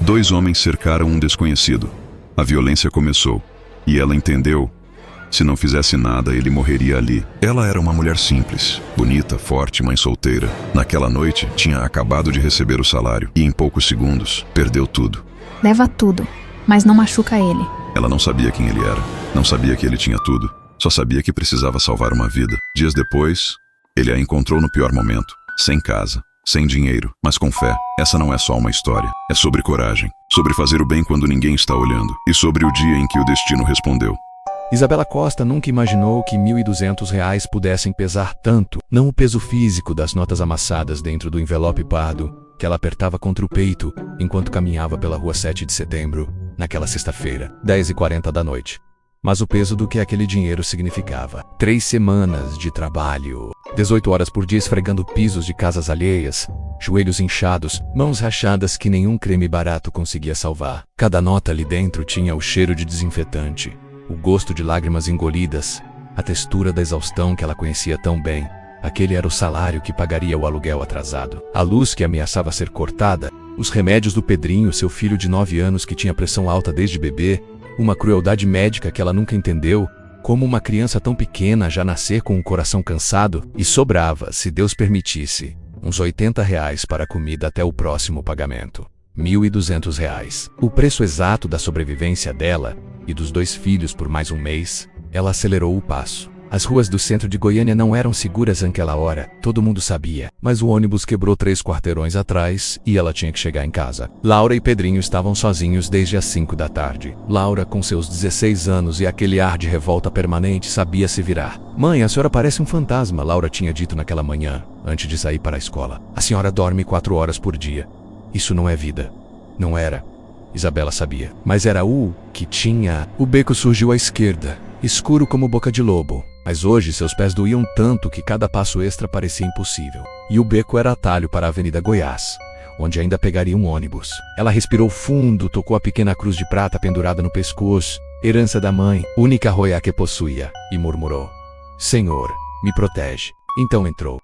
Dois homens cercaram um desconhecido. A violência começou. E ela entendeu. Se não fizesse nada, ele morreria ali. Ela era uma mulher simples, bonita, forte, mãe solteira. Naquela noite, tinha acabado de receber o salário e em poucos segundos, perdeu tudo. Leva tudo, mas não machuca ele. Ela não sabia quem ele era. Não sabia que ele tinha tudo. Só sabia que precisava salvar uma vida. Dias depois, ele a encontrou no pior momento. Sem casa, sem dinheiro, mas com fé. Essa não é só uma história. É sobre coragem. Sobre fazer o bem quando ninguém está olhando. E sobre o dia em que o destino respondeu. Isabela Costa nunca imaginou que R$ 1.200 pudessem pesar tanto. Não o peso físico das notas amassadas dentro do envelope pardo, que ela apertava contra o peito enquanto caminhava pela rua 7 de setembro, naquela sexta-feira, 10h40 da noite. Mas o peso do que aquele dinheiro significava. 3 semanas de trabalho, 18 horas por dia esfregando pisos de casas alheias, joelhos inchados, mãos rachadas que nenhum creme barato conseguia salvar. Cada nota ali dentro tinha o cheiro de desinfetante, o gosto de lágrimas engolidas, a textura da exaustão que ela conhecia tão bem. Aquele era o salário que pagaria o aluguel atrasado, a luz que ameaçava ser cortada, os remédios do Pedrinho, seu filho de 9 anos que tinha pressão alta desde bebê, uma crueldade médica que ela nunca entendeu, como uma criança tão pequena já nascer com o coração cansado, e sobrava, se Deus permitisse, uns R$ 80 para a comida até o próximo pagamento. R$ 1.200. O preço exato da sobrevivência dela e dos 2 filhos por mais um mês. Ela acelerou o passo. As ruas do centro de Goiânia não eram seguras naquela hora, todo mundo sabia, mas o ônibus quebrou 3 quarteirões atrás e ela tinha que chegar em casa. Laura e Pedrinho estavam sozinhos desde as 5 da tarde. Laura, com seus 16 anos e aquele ar de revolta permanente, sabia se virar. "Mãe, a senhora parece um fantasma", Laura tinha dito naquela manhã, antes de sair para a escola. "A senhora dorme 4 horas por dia. Isso não é vida." Não era. Isabela sabia. Mas era o que tinha. O beco surgiu à esquerda, escuro como boca de lobo. Mas hoje seus pés doíam tanto que cada passo extra parecia impossível. E o beco era atalho para a Avenida Goiás, onde ainda pegaria um ônibus. Ela respirou fundo, tocou a pequena cruz de prata pendurada no pescoço, herança da mãe, única joia que possuía, e murmurou: "Senhor, me protege." Então entrou.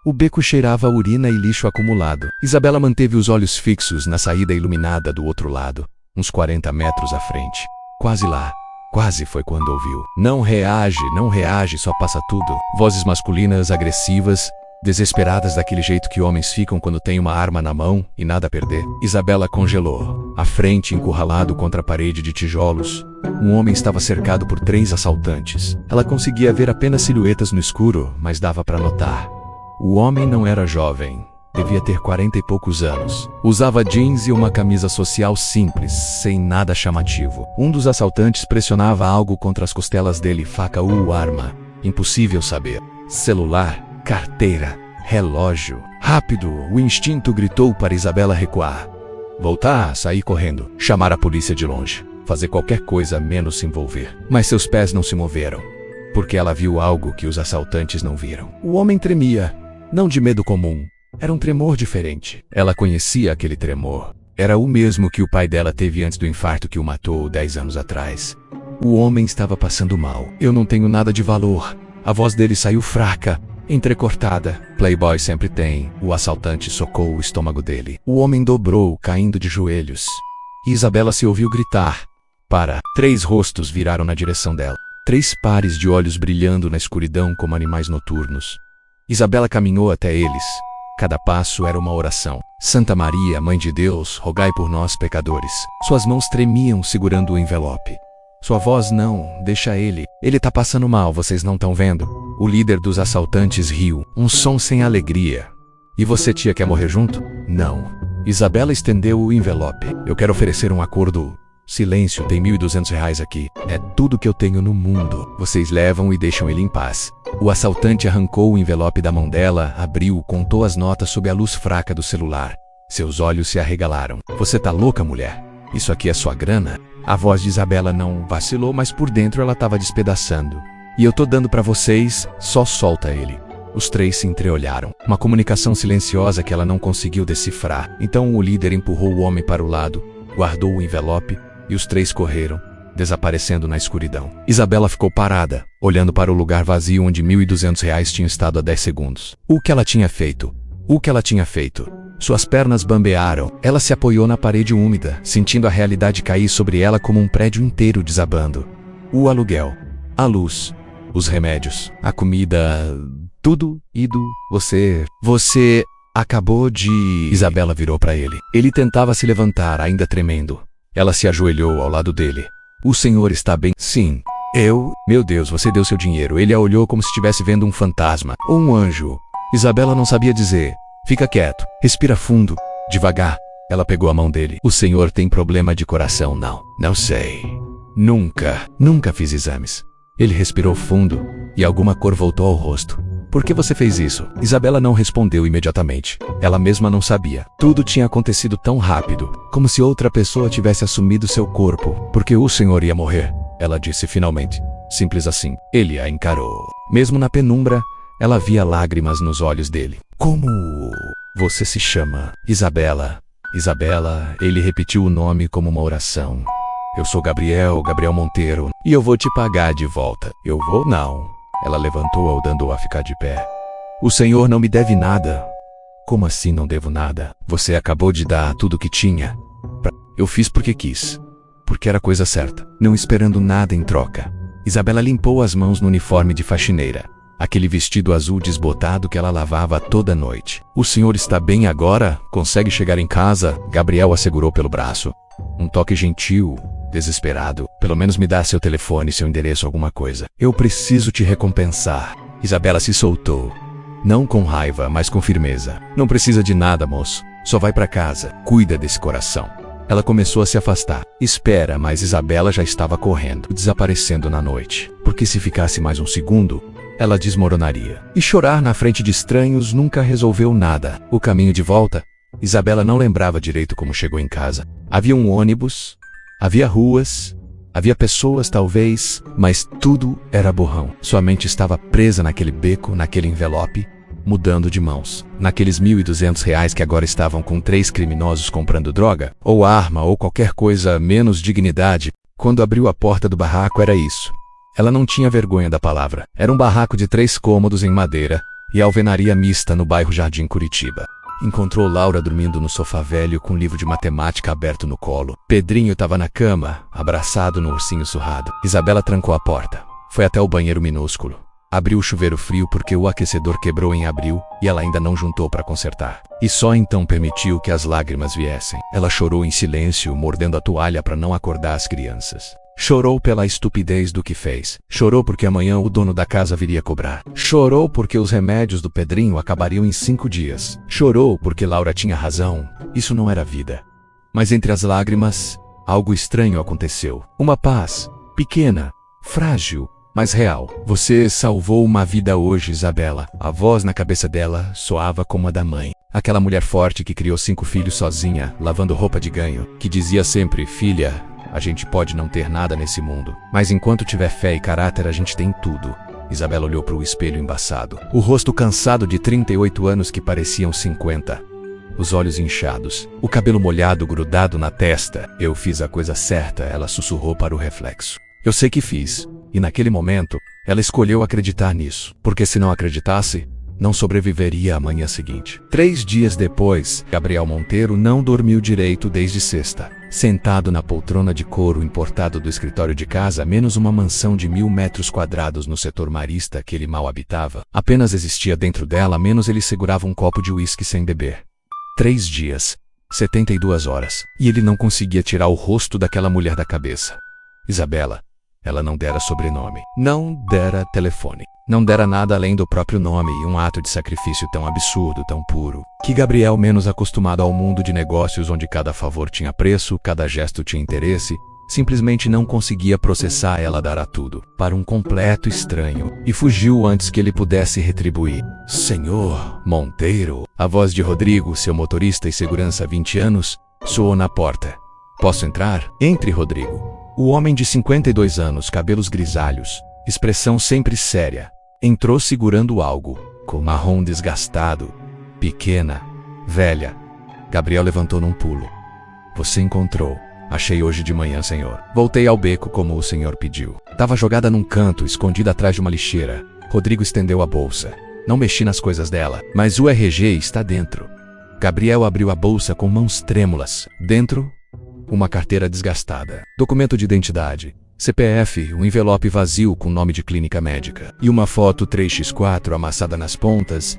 O beco cheirava a urina e lixo acumulado. Isabela manteve os olhos fixos na saída iluminada do outro lado, uns 40 metros à frente. Quase lá. Quase foi quando ouviu: não reage, só passa tudo." Vozes masculinas agressivas, desesperadas daquele jeito que homens ficam quando têm uma arma na mão e nada a perder. Isabela congelou. À frente, encurralado contra a parede de tijolos, um homem estava cercado por 3 assaltantes. Ela conseguia ver apenas silhuetas no escuro, mas dava para notar. O homem não era jovem. Devia ter 40 e poucos anos. Usava jeans e uma camisa social simples, sem nada chamativo. Um dos assaltantes pressionava algo contra as costelas dele, faca ou arma. Impossível saber. Celular, carteira, relógio. Rápido, o instinto gritou para Isabela recuar. Voltar, sair correndo, chamar a polícia de longe, fazer qualquer coisa menos se envolver. Mas seus pés não se moveram, porque ela viu algo que os assaltantes não viram. O homem tremia, não de medo comum. Era um tremor diferente. Ela conhecia aquele tremor. Era o mesmo que o pai dela teve antes do infarto que o matou 10 anos atrás. O homem estava passando mal. "Eu não tenho nada de valor." A voz dele saiu fraca, entrecortada. Playboy sempre tem. O assaltante socou o estômago dele. O homem dobrou, caindo de joelhos. E Isabela se ouviu gritar: "Para!" 3 rostos viraram na direção dela. 3 pares de olhos brilhando na escuridão como animais noturnos. Isabela caminhou até eles. Cada passo era uma oração. "Santa Maria, Mãe de Deus, rogai por nós, pecadores." Suas mãos tremiam segurando o envelope. Sua voz: "Não, deixa ele. Ele tá passando mal, vocês não estão vendo?" O líder dos assaltantes riu, um som sem alegria. "E você, tia, quer morrer junto?" "Não." Isabela estendeu o envelope. "Eu quero oferecer um acordo." "Silêncio, tem R$ 1.200 aqui. É tudo que eu tenho no mundo. Vocês levam e deixam ele em paz." O assaltante arrancou o envelope da mão dela, abriu, contou as notas sob a luz fraca do celular. Seus olhos se arregalaram. "Você tá louca, mulher? Isso aqui é sua grana?" A voz de Isabela não vacilou, mas por dentro ela estava despedaçando. "E eu tô dando pra vocês, só solta ele." Os 3 se entreolharam. Uma comunicação silenciosa que ela não conseguiu decifrar. Então o líder empurrou o homem para o lado, guardou o envelope e os 3 correram, desaparecendo na escuridão. Isabela ficou parada, olhando para o lugar vazio onde R$ 1.200 tinham estado há 10 segundos. O que ela tinha feito? o que ela tinha feito. Suas pernas bambearam. Ela se apoiou na parede úmida, sentindo a realidade cair sobre ela como um prédio inteiro desabando. O aluguel, a luz, os remédios, a comida, tudo ido. Você acabou de... Isabela virou para ele. Ele tentava se levantar, ainda tremendo. Ela se ajoelhou ao lado dele. O senhor está bem? Sim. Meu Deus, você deu seu dinheiro. Ele a olhou como se estivesse vendo um fantasma ou um anjo. Isabela não sabia dizer. Fica quieto, respira fundo, devagar. Ela pegou a mão dele. O senhor tem problema de coração, não? Não sei. Nunca fiz exames. Ele respirou fundo e alguma cor voltou ao rosto. Por que você fez isso? Isabela não respondeu imediatamente. Ela mesma não sabia. Tudo tinha acontecido tão rápido, como se outra pessoa tivesse assumido seu corpo. Porque o senhor ia morrer, ela disse finalmente. Simples assim. Ele a encarou. Mesmo na penumbra, ela via lágrimas nos olhos dele. Como você se chama? Isabela. Isabela, ele repetiu o nome como uma oração. Eu sou Gabriel Monteiro, e eu vou te pagar de volta. Eu vou? Não. Ela levantou-a, dando-o a ficar de pé. O senhor não me deve nada. Como assim não devo nada? Você acabou de dar tudo o que tinha. Eu fiz porque quis. Porque era a coisa certa, não esperando nada em troca. Isabela limpou as mãos no uniforme de faxineira. Aquele vestido azul desbotado que ela lavava toda noite. O senhor está bem agora? Consegue chegar em casa? Gabriel a segurou pelo braço. Um toque gentil, desesperado. Pelo menos me dá seu telefone, seu endereço, alguma coisa. Eu preciso te recompensar. Isabela se soltou. Não com raiva, mas com firmeza. Não precisa de nada, moço. Só vai para casa. Cuida desse coração. Ela começou a se afastar. Espera, mas Isabela já estava correndo, desaparecendo na noite. Porque se ficasse mais um segundo, ela desmoronaria. E chorar na frente de estranhos nunca resolveu nada. O caminho de volta, Isabela não lembrava direito como chegou em casa. Havia um ônibus, havia ruas, havia pessoas talvez, mas tudo era borrão. Sua mente estava presa naquele beco, naquele envelope, mudando de mãos. Naqueles R$1.200 que agora estavam com 3 criminosos comprando droga, ou arma, ou qualquer coisa menos dignidade. Quando abriu a porta do barraco era isso. Ela não tinha vergonha da palavra. Era um barraco de 3 cômodos em madeira e alvenaria mista no bairro Jardim Curitiba. Encontrou Laura dormindo no sofá velho com um livro de matemática aberto no colo. Pedrinho estava na cama, abraçado no ursinho surrado. Isabela trancou a porta. Foi até o banheiro minúsculo. Abriu o chuveiro frio porque o aquecedor quebrou em abril e ela ainda não juntou para consertar. E só então permitiu que as lágrimas viessem. Ela chorou em silêncio, mordendo a toalha para não acordar as crianças. Chorou pela estupidez do que fez. Chorou porque amanhã o dono da casa viria cobrar. Chorou porque os remédios do Pedrinho acabariam em 5 dias. Chorou porque Laura tinha razão. Isso não era vida. Mas entre as lágrimas, algo estranho aconteceu. Uma paz, pequena, frágil, mas real. Você salvou uma vida hoje, Isabela. A voz na cabeça dela soava como a da mãe. Aquela mulher forte que criou 5 filhos sozinha, lavando roupa de ganho, que dizia sempre, filha, a gente pode não ter nada nesse mundo, mas enquanto tiver fé e caráter a gente tem tudo. Isabela olhou para o espelho embaçado. O rosto cansado de 38 anos que pareciam 50. Os olhos inchados. O cabelo molhado grudado na testa. Eu fiz a coisa certa, ela sussurrou para o reflexo. Eu sei que fiz. E naquele momento, ela escolheu acreditar nisso. Porque se não acreditasse, não sobreviveria à manhã seguinte. 3 dias depois, Gabriel Monteiro não dormiu direito desde sexta. Sentado na poltrona de couro importado do escritório de casa, menos uma mansão de 1.000 metros quadrados no setor marista que ele mal habitava, apenas existia dentro dela, menos ele segurava um copo de uísque sem beber. 3 dias, 72 horas, e ele não conseguia tirar o rosto daquela mulher da cabeça. Isabela. Ela não dera sobrenome, não dera telefone, não dera nada além do próprio nome e um ato de sacrifício tão absurdo, tão puro, que Gabriel, menos acostumado ao mundo de negócios onde cada favor tinha preço, cada gesto tinha interesse, simplesmente não conseguia processar ela dará tudo, para um completo estranho, e fugiu antes que ele pudesse retribuir. Senhor Monteiro, a voz de Rodrigo, seu motorista e segurança há 20 anos, soou na porta. Posso entrar? Entre, Rodrigo. O homem de 52 anos, cabelos grisalhos, expressão sempre séria, entrou segurando algo, com marrom desgastado, pequena, velha. Gabriel levantou num pulo. Você encontrou. Achei hoje de manhã, senhor. Voltei ao beco como o senhor pediu. Tava jogada num canto, escondida atrás de uma lixeira. Rodrigo estendeu a bolsa. Não mexi nas coisas dela, mas o RG está dentro. Gabriel abriu a bolsa com mãos trêmulas. Dentro, uma carteira desgastada, documento de identidade, CPF, um envelope vazio com nome de clínica médica e uma foto 3x4 amassada nas pontas.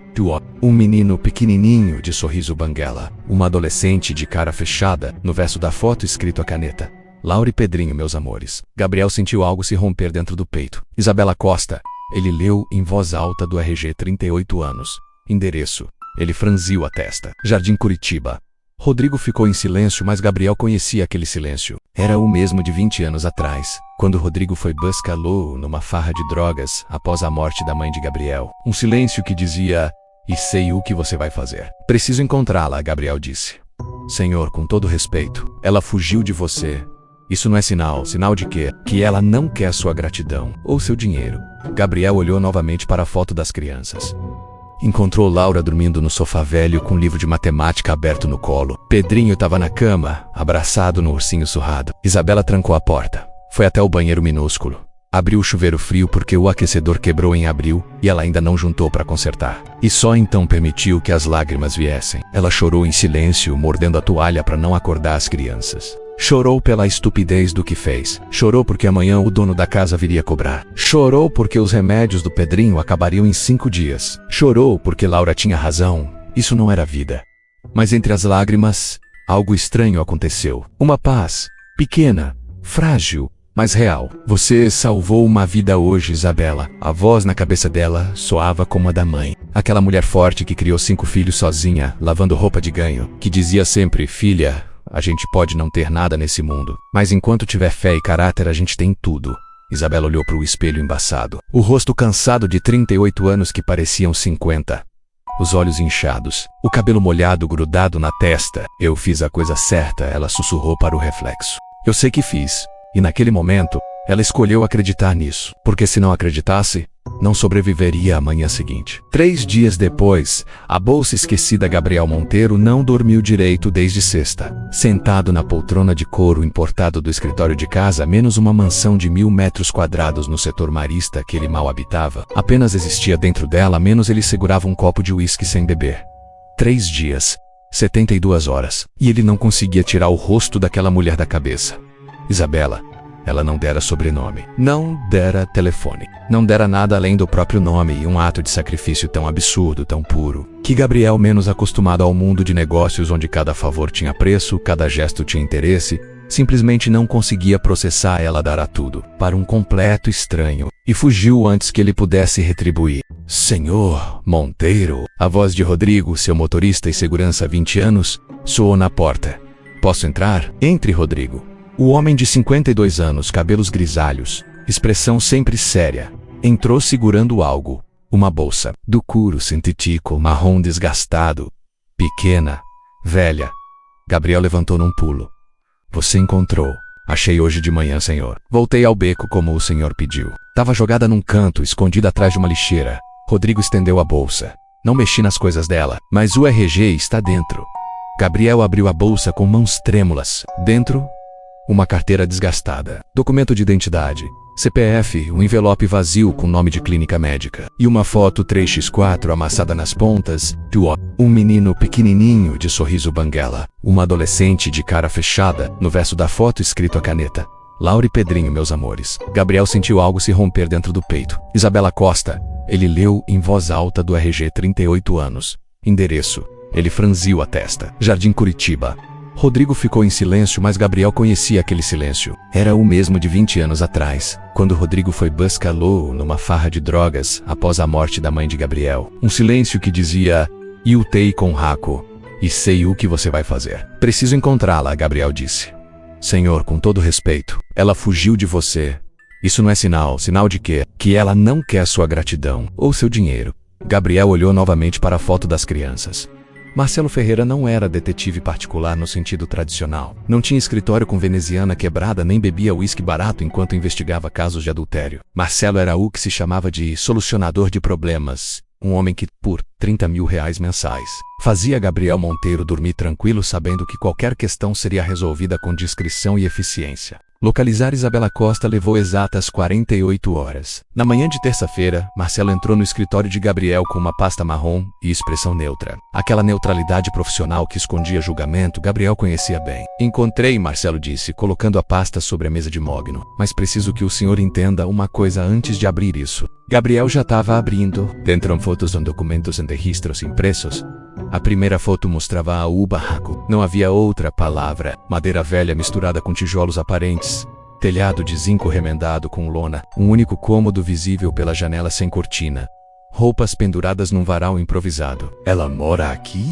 Um menino pequenininho de sorriso banguela, uma adolescente de cara fechada, no verso da foto escrito a caneta: Laura e Pedrinho, meus amores. Gabriel sentiu algo se romper dentro do peito. Isabela Costa. Ele leu em voz alta do RG 38 anos. Endereço. Ele franziu a testa. Jardim Curitiba. Rodrigo ficou em silêncio, mas Gabriel conhecia aquele silêncio. Era o mesmo de 20 anos atrás, quando Rodrigo foi buscá-lo numa farra de drogas após a morte da mãe de Gabriel. Um silêncio que dizia: e sei o que você vai fazer. Preciso encontrá-la, Gabriel disse. Senhor, com todo respeito, ela fugiu de você. Isso não é sinal. Sinal de quê? Que ela não quer sua gratidão ou seu dinheiro. Gabriel olhou novamente para a foto das crianças. Encontrou Laura dormindo no sofá velho com um livro de matemática aberto no colo. Pedrinho estava na cama, abraçado no ursinho surrado. Isabela trancou a porta. Foi até o banheiro minúsculo. Abriu o chuveiro frio porque o aquecedor quebrou em abril e ela ainda não juntou para consertar. E só então permitiu que as lágrimas viessem. Ela chorou em silêncio, mordendo a toalha para não acordar as crianças. Chorou pela estupidez do que fez. Chorou porque amanhã o dono da casa viria cobrar. Chorou porque os remédios do Pedrinho acabariam em 5 dias. Chorou porque Laura tinha razão. Isso não era vida. Mas entre as lágrimas, algo estranho aconteceu. Uma paz, pequena, frágil, mas real. Você salvou uma vida hoje, Isabela. A voz na cabeça dela soava como a da mãe. Aquela mulher forte que criou 5 filhos sozinha, lavando roupa de ganho, que dizia sempre: filha, a gente pode não ter nada nesse mundo, mas enquanto tiver fé e caráter a gente tem tudo. Isabela olhou para o espelho embaçado. O rosto cansado de 38 anos que pareciam 50. Os olhos inchados, o cabelo molhado grudado na testa. Eu fiz a coisa certa, ela sussurrou para o reflexo. Eu sei que fiz. E naquele momento, ela escolheu acreditar nisso, porque se não acreditasse, não sobreviveria à manhã seguinte. 3 dias depois, a bolsa esquecida Gabriel Monteiro não dormiu direito desde sexta. Sentado na poltrona de couro importado do escritório de casa, menos uma mansão de 1000 metros quadrados no setor marista que ele mal habitava, apenas existia dentro dela, menos ele segurava um copo de uísque sem beber. 3 dias, 72 horas, e ele não conseguia tirar o rosto daquela mulher da cabeça. Isabela. Ela não dera sobrenome, não dera telefone, não dera nada além do próprio nome e um ato de sacrifício tão absurdo, tão puro, que Gabriel, menos acostumado ao mundo de negócios onde cada favor tinha preço, cada gesto tinha interesse, simplesmente não conseguia processar ela dará tudo para um completo estranho e fugiu antes que ele pudesse retribuir. Senhor Monteiro, a voz de Rodrigo, seu motorista e segurança há 20 anos, soou na porta. Posso entrar? Entre, Rodrigo. O homem de 52 anos, cabelos grisalhos, expressão sempre séria, entrou segurando algo, uma bolsa, do couro sintético marrom desgastado, pequena, velha. Gabriel levantou num pulo. Você encontrou. Achei hoje de manhã, senhor. Voltei ao beco como o senhor pediu. Tava jogada num canto, escondida atrás de uma lixeira. Rodrigo estendeu a bolsa. Não mexi nas coisas dela, mas o RG está dentro. Gabriel abriu a bolsa com mãos trêmulas. Dentro, uma carteira desgastada, documento de identidade, CPF, um envelope vazio com nome de clínica médica e uma foto 3x4 amassada nas pontas. Um menino pequenininho de sorriso banguela, uma adolescente de cara fechada, no verso da foto escrito a caneta: Laura e Pedrinho, meus amores. Gabriel sentiu algo se romper dentro do peito. Isabela Costa. Ele leu em voz alta do RG 38 anos. Endereço. Ele franziu a testa. Jardim Curitiba. Rodrigo ficou em silêncio, mas Gabriel conhecia aquele silêncio. Era o mesmo de 20 anos atrás, quando Rodrigo foi buscá-lo numa farra de drogas após a morte da mãe de Gabriel. Um silêncio que dizia: "Eu tei com Raco, e sei o que você vai fazer." Preciso encontrá-la, Gabriel disse. Senhor, com todo respeito, ela fugiu de você. Isso não é sinal. Sinal de quê? Que ela não quer sua gratidão ou seu dinheiro. Gabriel olhou novamente para a foto das crianças. Marcelo Ferreira não era detetive particular no sentido tradicional. Não tinha escritório com veneziana quebrada nem bebia uísque barato enquanto investigava casos de adultério. Marcelo era o que se chamava de solucionador de problemas. Um homem que, por R$30 mil mensais, fazia Gabriel Monteiro dormir tranquilo sabendo que qualquer questão seria resolvida com discrição e eficiência. Localizar Isabela Costa levou exatas 48 horas. Na manhã de terça-feira, Marcelo entrou no escritório de Gabriel com uma pasta marrom e expressão neutra. Aquela neutralidade profissional que escondia julgamento, Gabriel conhecia bem. Encontrei, Marcelo disse, colocando a pasta sobre a mesa de mogno. Mas preciso que o senhor entenda uma coisa antes de abrir isso. Gabriel já estava abrindo. Dentro fotos de documentos em registros impressos. A primeira foto mostrava o barraco. Não havia outra palavra. Madeira velha misturada com tijolos aparentes. Telhado de zinco remendado com lona. Um único cômodo visível pela janela sem cortina. Roupas penduradas num varal improvisado. Ela mora aqui?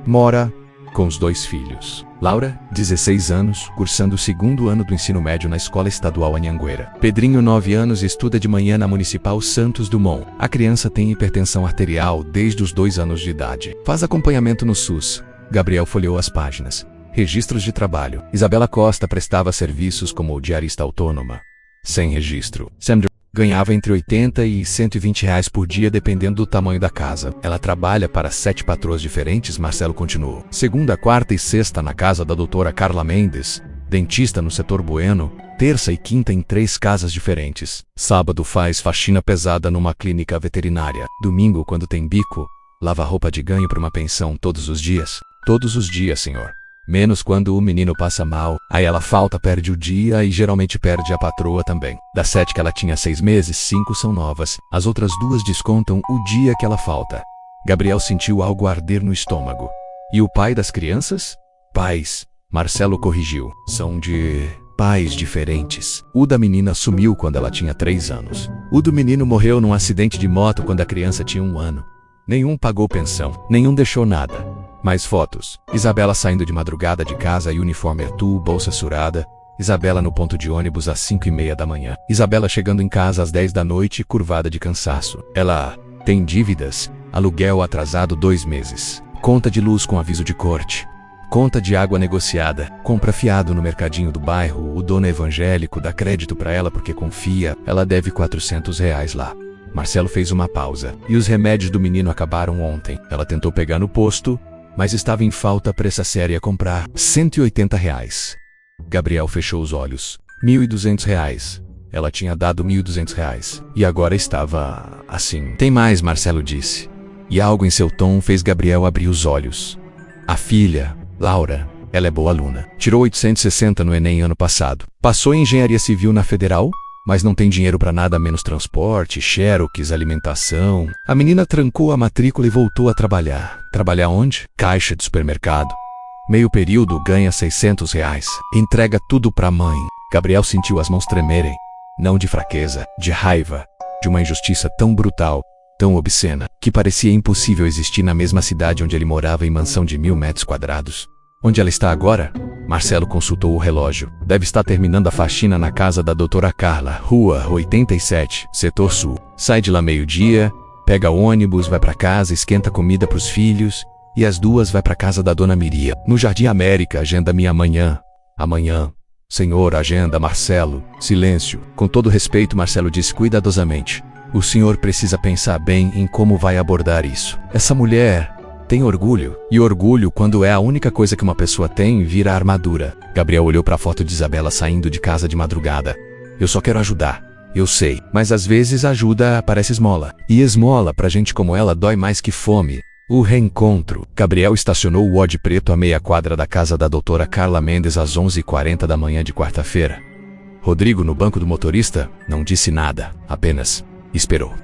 Mora com os 2 filhos. Laura, 16 anos, cursando o 2º ano do ensino médio na escola estadual Anhanguera. Pedrinho, 9 anos, estuda de manhã na Municipal Santos Dumont. A criança tem hipertensão arterial desde os 2 anos de idade. Faz acompanhamento no SUS. Gabriel folheou as páginas. Registros de trabalho. Isabela Costa prestava serviços como diarista autônoma. Sem registro. Sandra ganhava entre 80 e 120 reais por dia dependendo do tamanho da casa. Ela trabalha para 7 patroas diferentes, Marcelo continuou. Segunda, quarta e sexta na casa da doutora Carla Mendes, dentista no setor Bueno. Terça e quinta em 3 casas diferentes. Sábado faz faxina pesada numa clínica veterinária. Domingo, quando tem bico, lava roupa de ganho para uma pensão todos os dias. Todos os dias, senhor. Menos quando o menino passa mal, aí ela falta, perde o dia e geralmente perde a patroa também. Das 7 que ela tinha 6 meses, 5 são novas. As outras 2 descontam o dia que ela falta. Gabriel sentiu algo arder no estômago. E o pai das crianças? Pais. Marcelo corrigiu. São de pais diferentes. O da menina sumiu quando ela tinha 3 anos. O do menino morreu num acidente de moto quando a criança tinha 1 ano. Nenhum pagou pensão. Nenhum deixou nada. Mais fotos. Isabela saindo de madrugada de casa e uniforme azul, bolsa surada. Isabela no ponto de ônibus às 5:30 da manhã. Isabela chegando em casa às 10 da noite, curvada de cansaço. Ela tem dívidas. Aluguel atrasado 2 meses. Conta de luz com aviso de corte. Conta de água negociada. Compra fiado no mercadinho do bairro. O dono evangélico dá crédito para ela porque confia. Ela deve 400 reais lá. Marcelo fez uma pausa. E os remédios do menino acabaram ontem. Ela tentou pegar no posto, mas estava em falta para essa série a comprar 180 reais. Gabriel fechou os olhos. 1.200 reais. Ela tinha dado 1.200 reais. E agora estava assim. Tem mais, Marcelo disse. E algo em seu tom fez Gabriel abrir os olhos. A filha, Laura, ela é boa aluna. Tirou 860 no Enem ano passado. Passou em engenharia civil na Federal, mas não tem dinheiro para nada menos transporte, xerox, alimentação. A menina trancou a matrícula e voltou a trabalhar. Trabalhar onde? Caixa de supermercado. Meio período, ganha 600 reais. Entrega tudo pra mãe. Gabriel sentiu as mãos tremerem. Não de fraqueza, de raiva. De uma injustiça tão brutal, tão obscena, que parecia impossível existir na mesma cidade onde ele morava em mansão de 1.000 metros quadrados. Onde ela está agora? Marcelo consultou o relógio. Deve estar terminando a faxina na casa da doutora Carla, rua 87, setor sul. Sai de lá meio-dia, pega o ônibus, vai pra casa, esquenta comida pros filhos, e às 2 vai pra casa da dona Miria. No Jardim América, agenda-me amanhã. Amanhã. Senhor, agenda, Marcelo. Silêncio. Com todo respeito, Marcelo disse cuidadosamente. O senhor precisa pensar bem em como vai abordar isso. Essa mulher tem orgulho. E orgulho, quando é a única coisa que uma pessoa tem, vira armadura. Gabriel olhou para a foto de Isabela saindo de casa de madrugada. Eu só quero ajudar. Eu sei. Mas às vezes ajuda parece esmola. E esmola pra gente como ela dói mais que fome. O reencontro. Gabriel estacionou o Audi preto a meia quadra da casa da doutora Carla Mendes às 11:40 da manhã de quarta-feira. Rodrigo, no banco do motorista, não disse nada. Apenas esperou.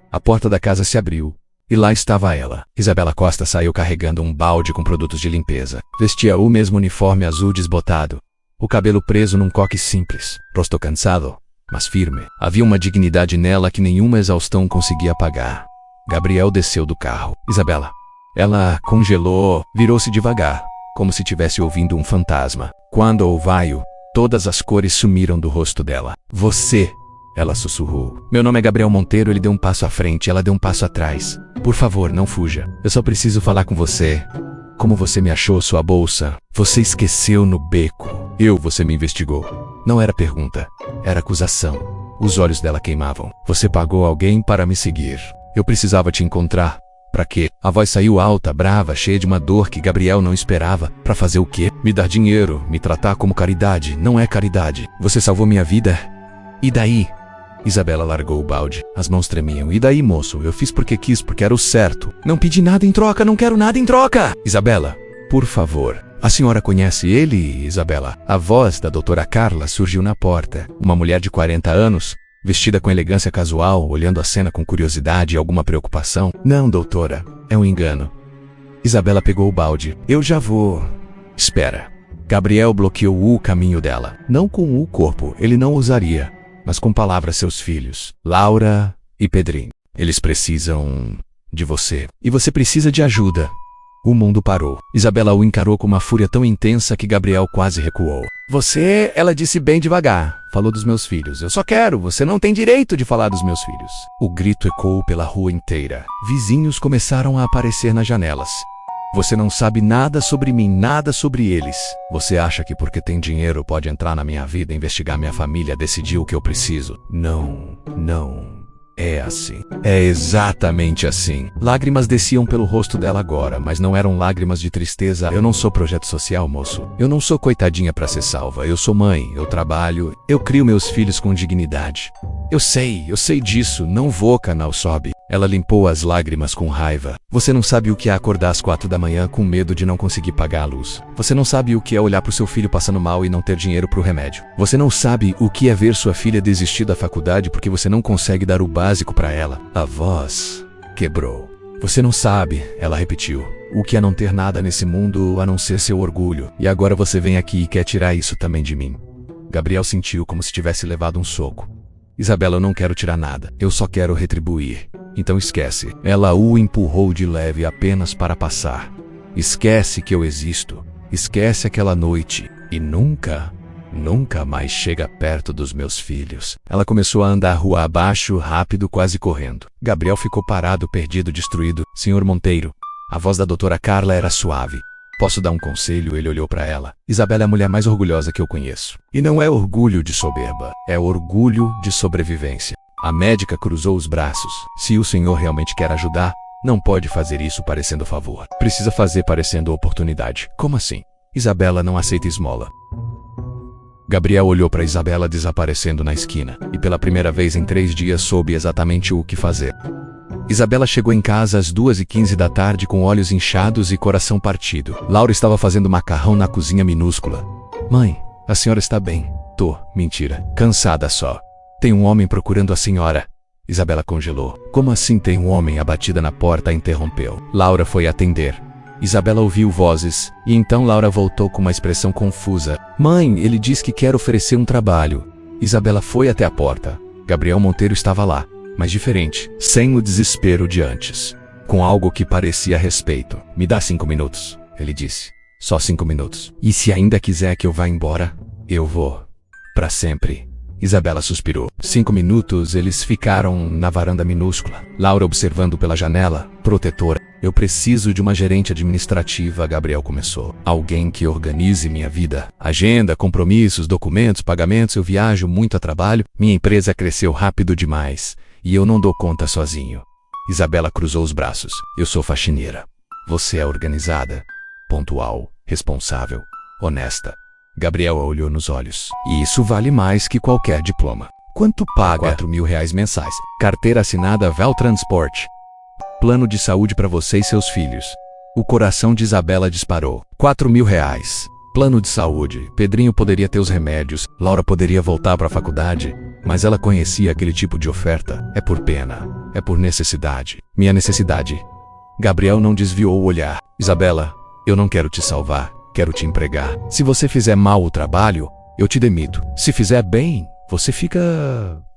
A porta da casa se abriu, e lá estava ela. Isabela Costa saiu carregando um balde com produtos de limpeza. Vestia o mesmo uniforme azul desbotado, o cabelo preso num coque simples. Rosto cansado, mas firme. Havia uma dignidade nela que nenhuma exaustão conseguia apagar. Gabriel desceu do carro. Isabela. Ela congelou, virou-se devagar, como se tivesse ouvindo um fantasma. Quando o vaio, todas as cores sumiram do rosto dela. Você... Ela sussurrou. Meu nome é Gabriel Monteiro. Ele deu um passo à frente, ela deu um passo atrás. Por favor, não fuja. Eu só preciso falar com você. Como você me achou sua bolsa? Você esqueceu no beco. Você me investigou. Não era pergunta, era acusação. Os olhos dela queimavam. Você pagou alguém para me seguir. Eu precisava te encontrar. Pra quê? A voz saiu alta, brava, cheia de uma dor que Gabriel não esperava. Pra fazer o quê? Me dar dinheiro, me tratar como caridade. Não é caridade. Você salvou minha vida. E daí? Isabela largou o balde. As mãos tremiam. E daí, moço? Eu fiz porque quis, porque era o certo. Não pedi nada em troca, não quero nada em troca! Isabela, por favor. A senhora conhece ele, Isabela? A voz da doutora Carla surgiu na porta. Uma mulher de 40 anos, vestida com elegância casual, olhando a cena com curiosidade e alguma preocupação. Não, doutora, é um engano. Isabela pegou o balde. Eu já vou. Espera. Gabriel bloqueou o caminho dela. Não com o corpo, ele não usaria, mas com palavras seus filhos, Laura e Pedrinho. Eles precisam de você. E você precisa de ajuda. O mundo parou. Isabela o encarou com uma fúria tão intensa que Gabriel quase recuou. Você, ela disse bem devagar, falou dos meus filhos. Eu só quero, você não tem direito de falar dos meus filhos. O grito ecoou pela rua inteira. Vizinhos começaram a aparecer nas janelas. Você não sabe nada sobre mim, nada sobre eles. Você acha que porque tem dinheiro pode entrar na minha vida, investigar minha família, decidir o que eu preciso? Não, não. É assim. É exatamente assim. Lágrimas desciam pelo rosto dela agora, mas não eram lágrimas de tristeza. Eu não sou projeto social, moço. Eu não sou coitadinha pra ser salva. Eu sou mãe, eu trabalho, eu crio meus filhos com dignidade. Eu sei disso. Não vou, canal sobe. Ela limpou as lágrimas com raiva. Você não sabe o que é acordar às 4 da manhã com medo de não conseguir pagar a luz. Você não sabe o que é olhar pro seu filho passando mal e não ter dinheiro pro remédio. Você não sabe o que é ver sua filha desistir da faculdade porque você não consegue dar o básico pra ela. A voz quebrou. Você não sabe, ela repetiu, o que é não ter nada nesse mundo a não ser seu orgulho. E agora você vem aqui e quer tirar isso também de mim. Gabriel sentiu como se tivesse levado um soco. Isabela, eu não quero tirar nada. Eu só quero retribuir. Então esquece. Ela o empurrou de leve apenas para passar. Esquece que eu existo. Esquece aquela noite. E nunca mais chega perto dos meus filhos. Ela começou a andar rua abaixo, rápido, quase correndo. Gabriel ficou parado, perdido, destruído. Senhor Monteiro. A voz da doutora Carla era suave. Posso dar um conselho? Ele olhou para ela. Isabela é a mulher mais orgulhosa que eu conheço. E não é orgulho de soberba. É orgulho de sobrevivência. A médica cruzou os braços. Se o senhor realmente quer ajudar, não pode fazer isso parecendo favor. Precisa fazer parecendo oportunidade. Como assim? Isabela não aceita esmola. Gabriel olhou para Isabela desaparecendo na esquina. E pela primeira vez em 3 dias soube exatamente o que fazer. Isabela chegou em casa às 2h15 da tarde com olhos inchados e coração partido. Laura estava fazendo macarrão na cozinha minúscula. Mãe, a senhora está bem? Tô, mentira. Cansada só. Tem um homem procurando a senhora. Isabela congelou. Como assim tem um homem? A batida na porta a interrompeu. Laura foi atender. Isabela ouviu vozes, e então Laura voltou com uma expressão confusa. Mãe, ele diz que quer oferecer um trabalho. Isabela foi até a porta. Gabriel Monteiro estava lá, mas diferente, sem o desespero de antes, com algo que parecia respeito. Me dá 5 minutos, ele disse. Só 5 minutos. E se ainda quiser que eu vá embora, eu vou. Pra sempre. Isabela suspirou. 5 minutos eles ficaram na varanda minúscula. Laura observando pela janela, protetora. Eu preciso de uma gerente administrativa, Gabriel começou. Alguém que organize minha vida. Agenda, compromissos, documentos, pagamentos. Eu viajo muito a trabalho. Minha empresa cresceu rápido demais. E eu não dou conta sozinho. Isabela cruzou os braços. Eu sou faxineira. Você é organizada, pontual, responsável, honesta. Gabriel a olhou nos olhos. E isso vale mais que qualquer diploma. Quanto paga? R$4.000 mensais. Carteira assinada Veltransport. Plano de saúde para você e seus filhos. O coração de Isabela disparou. R$4.000. Plano de saúde. Pedrinho poderia ter os remédios. Laura poderia voltar para a faculdade. Mas ela conhecia aquele tipo de oferta. É por pena. É por necessidade. Minha necessidade. Gabriel não desviou o olhar. Isabela, eu não quero te salvar. Quero te empregar. Se você fizer mal o trabalho, eu te demito. Se fizer bem, você fica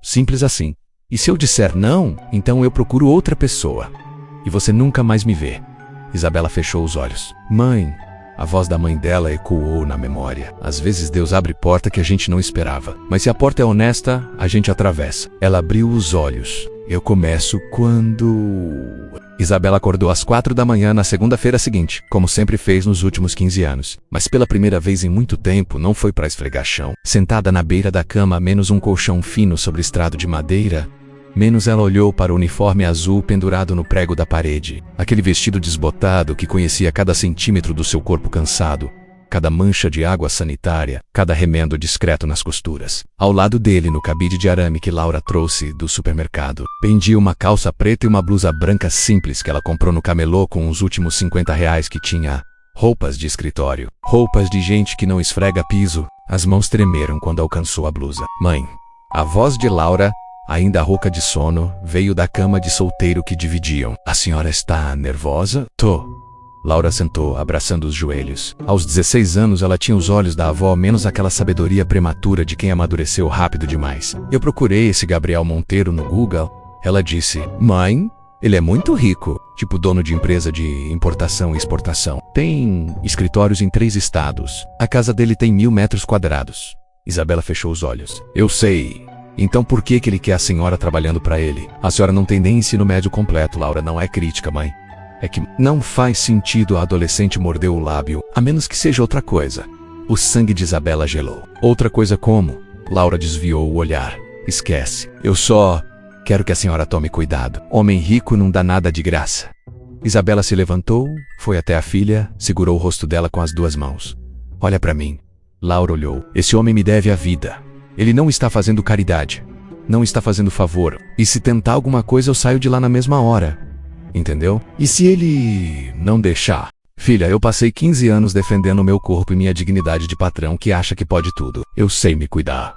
simples assim. E se eu disser não, então eu procuro outra pessoa. E você nunca mais me vê. Isabela fechou os olhos. Mãe. A voz da mãe dela ecoou na memória. Às vezes Deus abre porta que a gente não esperava. Mas se a porta é honesta, a gente atravessa. Ela abriu os olhos. Eu começo quando... Isabela acordou às 4 da manhã na segunda-feira seguinte, como sempre fez nos últimos 15 anos. Mas pela primeira vez em muito tempo não foi para esfregar chão. Sentada na beira da cama, menos um colchão fino sobre estrado de madeira, Menos ela olhou para o uniforme azul pendurado no prego da parede. Aquele vestido desbotado que conhecia cada centímetro do seu corpo cansado, cada mancha de água sanitária, cada remendo discreto nas costuras. Ao lado dele, no cabide de arame que Laura trouxe do supermercado, pendia uma calça preta e uma blusa branca simples que ela comprou no camelô com os últimos 50 reais que tinha. Roupas de escritório. Roupas de gente que não esfrega piso. As mãos tremeram quando alcançou a blusa. Mãe. A voz de Laura, ainda rouca de sono, veio da cama de solteiro que dividiam. A senhora está nervosa? Tô. Laura sentou, abraçando os joelhos. Aos 16 anos, ela tinha os olhos da avó, menos aquela sabedoria prematura de quem amadureceu rápido demais. Eu procurei esse Gabriel Monteiro no Google. Ela disse: Mãe, ele é muito rico, tipo dono de empresa de importação e exportação. Tem escritórios em 3 estados. A casa dele tem 1000 metros quadrados. Isabela fechou os olhos. Eu sei. Então por que ele quer a senhora trabalhando para ele? A senhora não tem nem ensino médio completo, Laura. Não é crítica, mãe. É que não faz sentido. A adolescente mordeu o lábio, a menos que seja outra coisa. O sangue de Isabela gelou. Outra coisa como? Laura desviou o olhar. Esquece. Eu só quero que a senhora tome cuidado. Homem rico não dá nada de graça. Isabela se levantou, foi até a filha, segurou o rosto dela com as 2 mãos. Olha para mim. Laura olhou. Esse homem me deve a vida. Ele não está fazendo caridade. Não está fazendo favor. E se tentar alguma coisa eu saio de lá na mesma hora. Entendeu? E se ele não deixar? Filha, eu passei 15 anos defendendo o meu corpo e minha dignidade de patrão que acha que pode tudo. Eu sei me cuidar.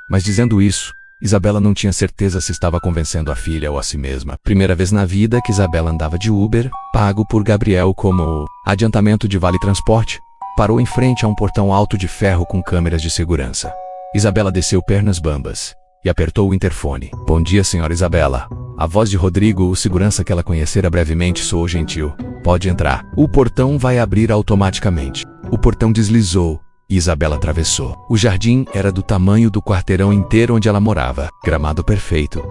Mas dizendo isso, Isabela não tinha certeza se estava convencendo a filha ou a si mesma. Primeira vez na vida que Isabela andava de Uber, pago por Gabriel como adiantamento de vale transporte. Parou em frente a um portão alto de ferro com câmeras de segurança. Isabela desceu pernas bambas e apertou o interfone. Bom dia, senhora Isabela. A voz de Rodrigo, o segurança que ela conhecera brevemente, soou gentil. Pode entrar. O portão vai abrir automaticamente. O portão deslizou e Isabela atravessou. O jardim era do tamanho do quarteirão inteiro onde ela morava. Gramado perfeito.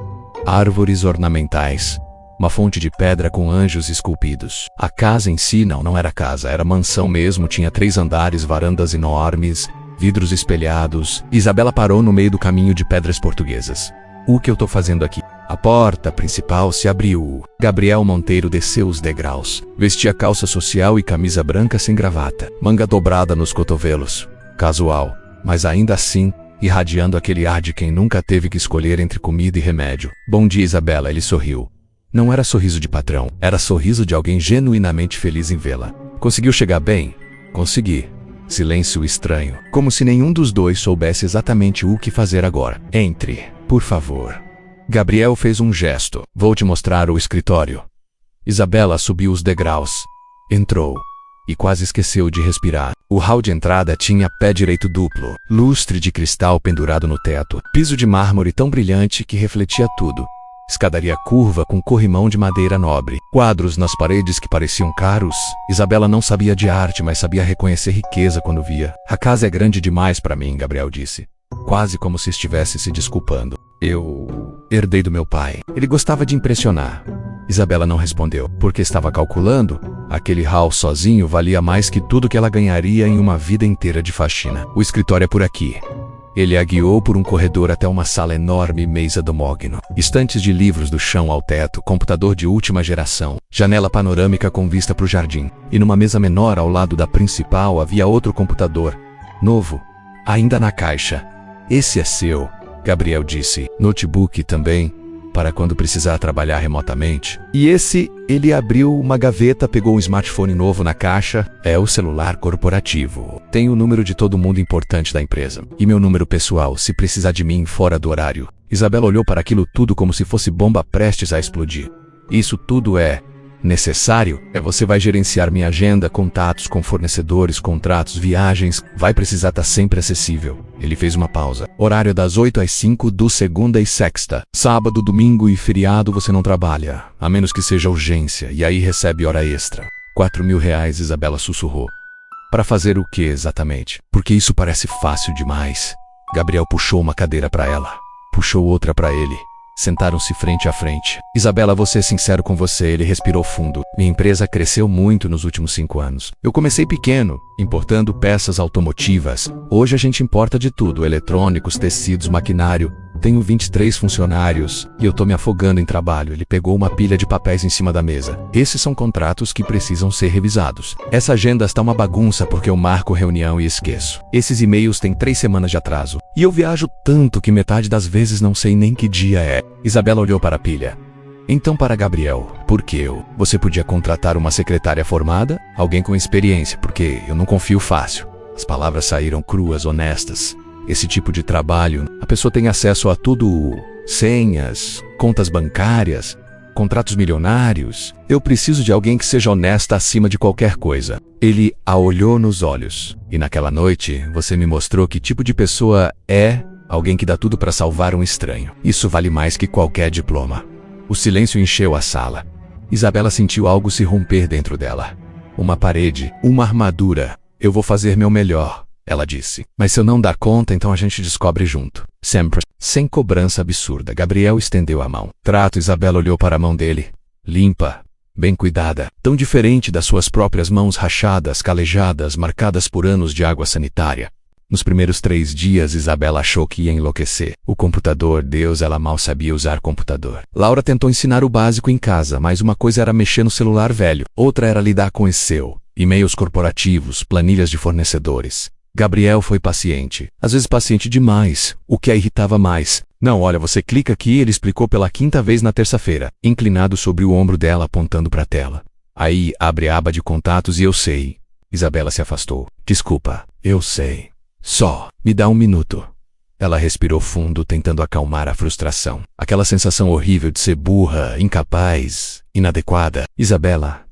Árvores ornamentais. Uma fonte de pedra com anjos esculpidos. A casa em si não era casa, era mansão mesmo. Tinha 3 andares, varandas enormes, vidros espelhados. Isabela parou no meio do caminho de pedras portuguesas. O que eu tô fazendo aqui? A porta principal se abriu. Gabriel Monteiro desceu os degraus. Vestia calça social e camisa branca sem gravata. Manga dobrada nos cotovelos. Casual, mas ainda assim, irradiando aquele ar de quem nunca teve que escolher entre comida e remédio. Bom dia, Isabela, ele sorriu. Não era sorriso de patrão, era sorriso de alguém genuinamente feliz em vê-la. Conseguiu chegar bem? Consegui. Silêncio estranho, como se nenhum dos dois soubesse exatamente o que fazer agora. Entre, por favor. Gabriel fez um gesto. Vou te mostrar o escritório. Isabela subiu os degraus. Entrou. E quase esqueceu de respirar. O hall de entrada tinha pé direito duplo, lustre de cristal pendurado no teto, piso de mármore tão brilhante que refletia tudo. Escadaria curva com corrimão de madeira nobre. Quadros nas paredes que pareciam caros. Isabela não sabia de arte, mas sabia reconhecer riqueza quando via. A casa é grande demais para mim, Gabriel disse. Quase como se estivesse se desculpando. Eu herdei do meu pai. Ele gostava de impressionar. Isabela não respondeu, porque estava calculando. Aquele hall sozinho valia mais que tudo que ela ganharia em uma vida inteira de faxina. O escritório é por aqui. Ele a guiou por um corredor até uma sala enorme, mesa do mogno. Estantes de livros do chão ao teto, computador de última geração, janela panorâmica com vista para o jardim. E numa mesa menor ao lado da principal havia outro computador, novo, ainda na caixa. Esse é seu, Gabriel disse. Notebook também, para quando precisar trabalhar remotamente. E esse, ele abriu uma gaveta, pegou um smartphone novo na caixa. É o celular corporativo. Tem o número de todo mundo importante da empresa. E meu número pessoal, se precisar de mim fora do horário. Isabela olhou para aquilo tudo como se fosse bomba prestes a explodir. Isso tudo é necessário? Você vai gerenciar minha agenda, contatos com fornecedores, contratos, viagens. Vai precisar estar sempre acessível. Ele fez uma pausa. Horário das 8 às 5 do segunda e sexta. Sábado, domingo e feriado você não trabalha, a menos que seja urgência, e aí recebe hora extra. 4.000 reais, Isabela sussurrou. Para fazer o que exatamente? Porque isso parece fácil demais. Gabriel puxou uma cadeira para ela. Puxou outra para ele. Sentaram-se frente a frente. Isabela, vou ser sincero com você, ele respirou fundo. Minha empresa cresceu muito nos últimos 5 anos. Eu comecei pequeno, importando peças automotivas. Hoje a gente importa de tudo, eletrônicos, tecidos, maquinário. Tenho 23 funcionários e eu tô me afogando em trabalho. Ele pegou uma pilha de papéis em cima da mesa. Esses são contratos que precisam ser revisados. Essa agenda está uma bagunça porque eu marco reunião e esqueço. Esses e-mails têm 3 semanas de atraso. E eu viajo tanto que metade das vezes não sei nem que dia é. Isabela olhou para a pilha. Então, para Gabriel, por que eu? Você podia contratar uma secretária formada? Alguém com experiência, porque eu não confio fácil. As palavras saíram cruas, honestas. Esse tipo de trabalho, a pessoa tem acesso a tudo, senhas, contas bancárias, contratos milionários. Eu preciso de alguém que seja honesta acima de qualquer coisa. Ele a olhou nos olhos. E naquela noite, você me mostrou que tipo de pessoa é alguém que dá tudo para salvar um estranho. Isso vale mais que qualquer diploma. O silêncio encheu a sala. Isabela sentiu algo se romper dentro dela. Uma parede, uma armadura. Eu vou fazer meu melhor, ela disse. Mas se eu não dar conta, então a gente descobre junto. Sempre. Sem cobrança absurda, Gabriel estendeu a mão. Trato, Isabela olhou para a mão dele. Limpa, bem cuidada. Tão diferente das suas próprias mãos rachadas, calejadas, marcadas por anos de água sanitária. Nos primeiros 3 dias, Isabela achou que ia enlouquecer. O computador, Deus, ela mal sabia usar computador. Laura tentou ensinar o básico em casa, mas uma coisa era mexer no celular velho, outra era lidar com Excel, e-mails corporativos, planilhas de fornecedores. Gabriel foi paciente, às vezes paciente demais, o que a irritava mais. Não, olha, você clica aqui, ele explicou pela 5ª vez na terça-feira, inclinado sobre o ombro dela apontando para a tela. Aí, abre a aba de contatos e eu sei. Isabela se afastou. Desculpa, eu sei. Só, me dá 1 minuto. Ela respirou fundo, tentando acalmar a frustração. Aquela sensação horrível de ser burra, incapaz, inadequada. Isabela.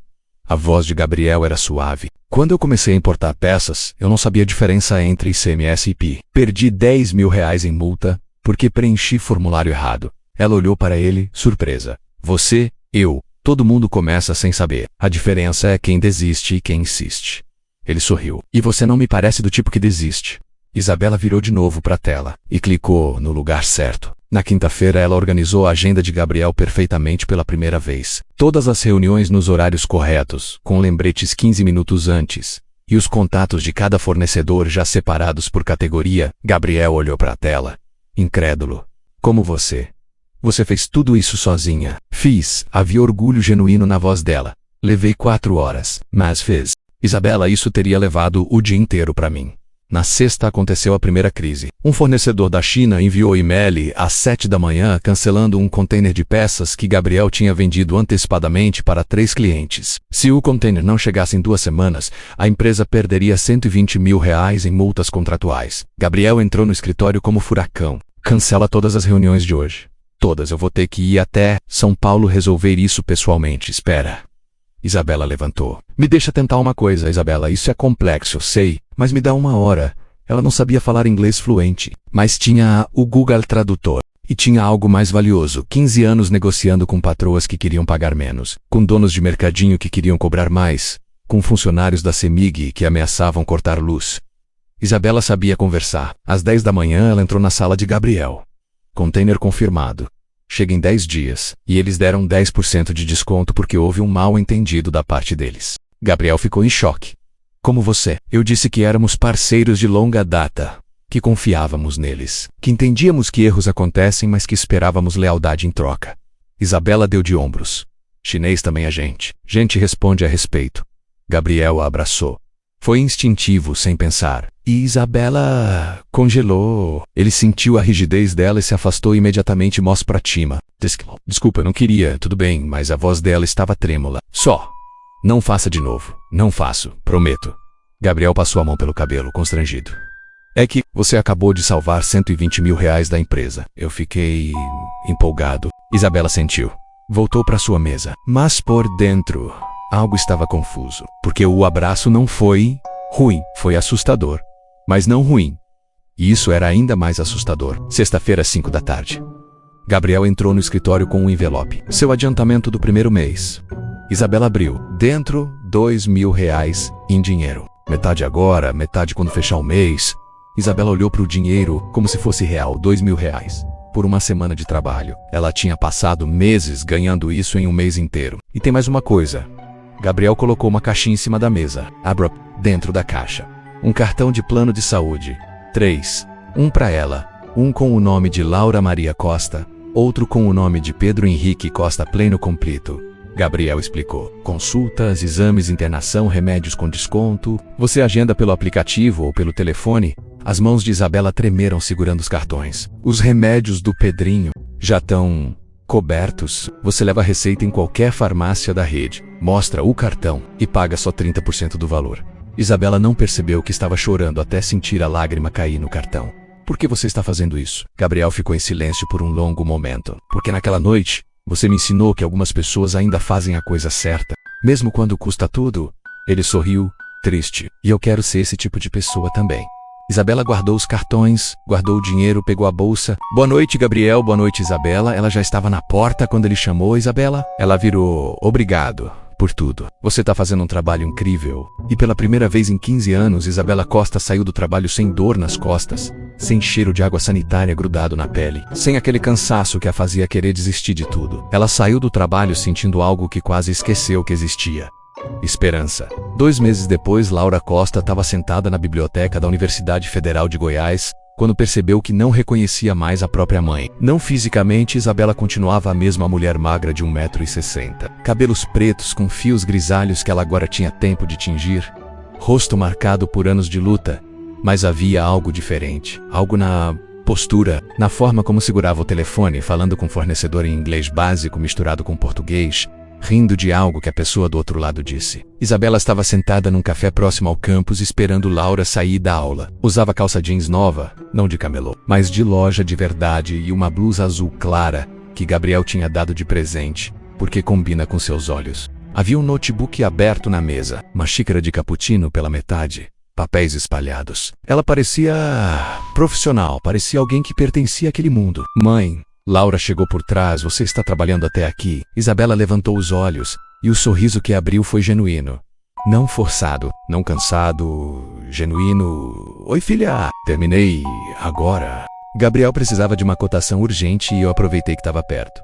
A voz de Gabriel era suave. Quando eu comecei a importar peças, eu não sabia a diferença entre ICMS e PI. Perdi R$10.000 em multa, porque preenchi formulário errado. Ela olhou para ele, surpresa. Você, eu, todo mundo começa sem saber. A diferença é quem desiste e quem insiste. Ele sorriu. E você não me parece do tipo que desiste. Isabela virou de novo para a tela e clicou no lugar certo. Na quinta-feira, ela organizou a agenda de Gabriel perfeitamente pela primeira vez. Todas as reuniões nos horários corretos, com lembretes 15 minutos antes. E os contatos de cada fornecedor já separados por categoria. Gabriel olhou para a tela. Incrédulo. Como você? Você fez tudo isso sozinha. Fiz. Havia orgulho genuíno na voz dela. Levei 4 horas, mas fiz. Isabela, isso teria levado o dia inteiro para mim. Na sexta aconteceu a primeira crise. Um fornecedor da China enviou e-mail às 7 da manhã cancelando um container de peças que Gabriel tinha vendido antecipadamente para 3 clientes. Se o container não chegasse em 2 semanas, a empresa perderia R$120.000 em multas contratuais. Gabriel entrou no escritório como furacão. Cancela todas as reuniões de hoje. Todas, eu vou ter que ir até São Paulo resolver isso pessoalmente. Espera. Isabela levantou. Me deixa tentar uma coisa, Isabela, isso é complexo, eu sei, mas me dá 1 hora. Ela não sabia falar inglês fluente, mas tinha o Google Tradutor. E tinha algo mais valioso, 15 anos negociando com patroas que queriam pagar menos, com donos de mercadinho que queriam cobrar mais, com funcionários da CEMIG que ameaçavam cortar luz. Isabela sabia conversar. Às 10 da manhã ela entrou na sala de Gabriel. Container confirmado. Chega em 10 dias, e eles deram 10% de desconto porque houve um mal-entendido da parte deles. Gabriel ficou em choque. Como você, eu disse que éramos parceiros de longa data, que confiávamos neles, que entendíamos que erros acontecem, mas que esperávamos lealdade em troca. Isabela deu de ombros. Chinês também é gente. Gente responde a respeito. Gabriel a abraçou. Foi instintivo, sem pensar. E Isabela congelou. Ele sentiu a rigidez dela e se afastou imediatamente mós pra cima. Desculpa, eu não queria, tudo bem, mas a voz dela estava trêmula. Só. Não faça de novo. Não faço, prometo. Gabriel passou a mão pelo cabelo, constrangido. É que você acabou de salvar R$120.000 da empresa. Eu fiquei empolgado. Isabela sentiu. Voltou para sua mesa. Mas por dentro, algo estava confuso. Porque o abraço não foi ruim, foi assustador. Mas não ruim. E isso era ainda mais assustador. Sexta-feira, 5 da tarde. Gabriel entrou no escritório com um envelope. Seu adiantamento do primeiro mês. Isabela abriu. Dentro, R$2.000 em dinheiro. Metade agora, metade quando fechar o mês. Isabela olhou para o dinheiro como se fosse real, R$2.000. Por uma semana de trabalho. Ela tinha passado meses ganhando isso em um mês inteiro. E tem mais uma coisa. Gabriel colocou uma caixinha em cima da mesa. Abra dentro da caixa. Um cartão de plano de saúde. 3. Um para ela. um com o nome de Laura Maria Costa, outro com o nome de Pedro Henrique Costa Pleno Completo. Gabriel explicou. Consultas, exames, internação, remédios com desconto. Você agenda pelo aplicativo ou pelo telefone? As mãos de Isabela tremeram segurando os cartões. Os remédios do Pedrinho já estão cobertos. Você leva a receita em qualquer farmácia da rede, mostra o cartão e paga só 30% do valor. Isabela não percebeu que estava chorando até sentir a lágrima cair no cartão. Por que você está fazendo isso? Gabriel ficou em silêncio por um longo momento. Porque naquela noite, você me ensinou que algumas pessoas ainda fazem a coisa certa, mesmo quando custa tudo. Ele sorriu, triste. E eu quero ser esse tipo de pessoa também. Isabela guardou os cartões, guardou o dinheiro, pegou a bolsa. Boa noite, Gabriel. Boa noite, Isabela. Ela já estava na porta quando ele chamou Isabela. Ela virou, obrigado por tudo. Você está fazendo um trabalho incrível. E pela primeira vez em 15 anos, Isabela Costa saiu do trabalho sem dor nas costas, sem cheiro de água sanitária grudado na pele, sem aquele cansaço que a fazia querer desistir de tudo. Ela saiu do trabalho sentindo algo que quase esqueceu que existia. Esperança. 2 meses depois, Laura Costa estava sentada na biblioteca da Universidade Federal de Goiás, quando percebeu que não reconhecia mais a própria mãe. Não fisicamente, Isabela continuava a mesma mulher magra de 1,60 m. Cabelos pretos com fios grisalhos que ela agora tinha tempo de tingir. Rosto marcado por anos de luta. Mas havia algo diferente. Algo na postura, na forma como segurava o telefone, falando com o fornecedor em inglês básico misturado com português, rindo de algo que a pessoa do outro lado disse. Isabela estava sentada num café próximo ao campus esperando Laura sair da aula. Usava calça jeans nova, não de camelô, mas de loja de verdade, e uma blusa azul clara que Gabriel tinha dado de presente, porque combina com seus olhos. Havia um notebook aberto na mesa, uma xícara de cappuccino pela metade, papéis espalhados. Ela parecia profissional, parecia alguém que pertencia àquele mundo. Mãe, Laura chegou por trás. Você está trabalhando até aqui? Isabela levantou os olhos, e o sorriso que abriu foi genuíno. Não forçado, não cansado, genuíno. Oi, filha, terminei agora. Gabriel precisava de uma cotação urgente e eu aproveitei que estava perto.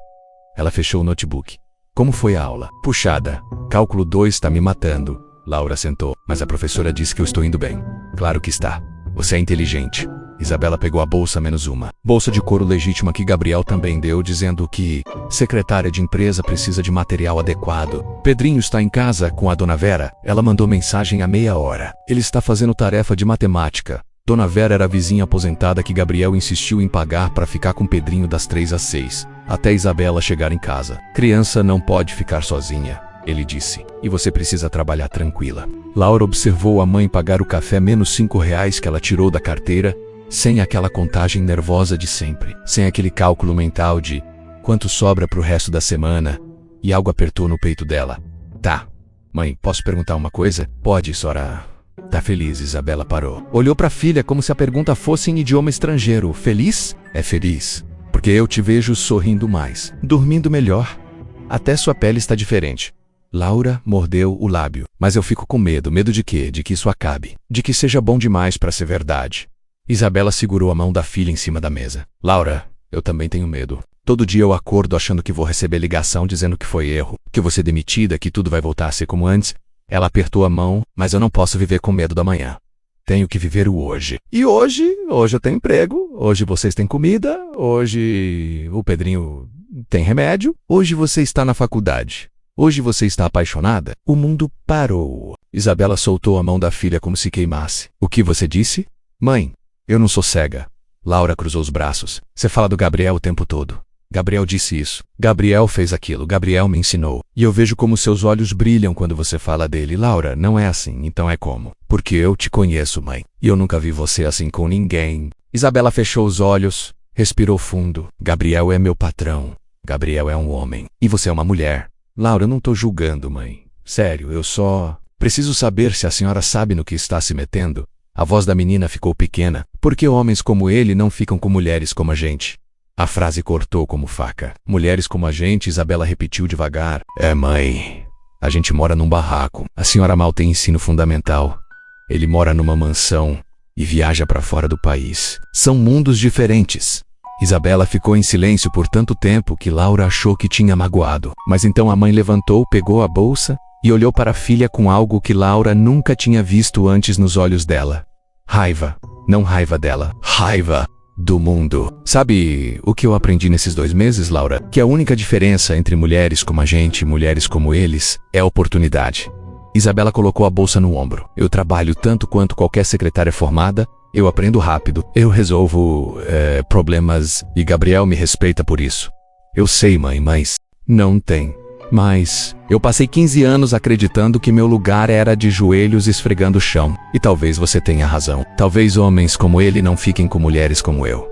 Ela fechou o notebook. Como foi a aula? Puxada. Cálculo 2 está me matando. Laura sentou, mas a professora disse que eu estou indo bem. Claro que está. Você é inteligente. Isabela pegou a bolsa menos uma. Bolsa de couro legítima que Gabriel também deu, dizendo que secretária de empresa precisa de material adequado. Pedrinho está em casa com a Dona Vera. Ela mandou mensagem há meia hora. Ele está fazendo tarefa de matemática. Dona Vera era a vizinha aposentada que Gabriel insistiu em pagar para ficar com Pedrinho das 3 às 6, até Isabela chegar em casa. Criança não pode ficar sozinha, ele disse, e você precisa trabalhar tranquila. Laura observou a mãe pagar o café menos R$5 que ela tirou da carteira, sem aquela contagem nervosa de sempre, sem aquele cálculo mental de quanto sobra pro resto da semana, e algo apertou no peito dela. Tá. Mãe, posso perguntar uma coisa? Pode, Sora. Tá feliz? Isabela parou. Olhou pra filha como se a pergunta fosse em idioma estrangeiro. Feliz? É feliz. Porque eu te vejo sorrindo mais, dormindo melhor. Até sua pele está diferente. Laura mordeu o lábio. Mas eu fico com medo. Medo de quê? De que isso acabe. De que seja bom demais pra ser verdade. Isabela segurou a mão da filha em cima da mesa. Laura, eu também tenho medo. Todo dia eu acordo achando que vou receber ligação dizendo que foi erro, que vou ser demitida, que tudo vai voltar a ser como antes. Ela apertou a mão, mas eu não posso viver com medo da manhã. Tenho que viver o hoje. E hoje eu tenho emprego, hoje vocês têm comida, hoje o Pedrinho tem remédio, hoje você está na faculdade. Hoje você está apaixonada? O mundo parou. Isabela soltou a mão da filha como se queimasse. O que você disse? Mãe, eu não sou cega. Laura cruzou os braços. Você fala do Gabriel o tempo todo. Gabriel disse isso. Gabriel fez aquilo. Gabriel me ensinou. E eu vejo como seus olhos brilham quando você fala dele. Laura, não é assim. Então é como? Porque eu te conheço, mãe. E eu nunca vi você assim com ninguém. Isabela fechou os olhos, respirou fundo. Gabriel é meu patrão. Gabriel é um homem. E você é uma mulher. Laura, eu não tô julgando, mãe. Sério, eu só preciso saber se a senhora sabe no que está se metendo. A voz da menina ficou pequena. Por que homens como ele não ficam com mulheres como a gente? A frase cortou como faca. Mulheres como a gente, Isabela repetiu devagar. É, mãe. A gente mora num barraco. A senhora mal tem ensino fundamental. Ele mora numa mansão e viaja para fora do país. São mundos diferentes. Isabela ficou em silêncio por tanto tempo que Laura achou que tinha magoado. Mas então a mãe levantou, pegou a bolsa e olhou para a filha com algo que Laura nunca tinha visto antes nos olhos dela. Raiva. Não raiva dela. Raiva do mundo. Sabe o que eu aprendi nesses 2 meses, Laura? Que a única diferença entre mulheres como a gente e mulheres como eles é a oportunidade. Isabela colocou a bolsa no ombro. Eu trabalho tanto quanto qualquer secretária formada, eu aprendo rápido, eu resolvo problemas e Gabriel me respeita por isso. Eu sei, mãe, mas não tem. Mas eu passei 15 anos acreditando que meu lugar era de joelhos esfregando o chão. E talvez você tenha razão. Talvez homens como ele não fiquem com mulheres como eu.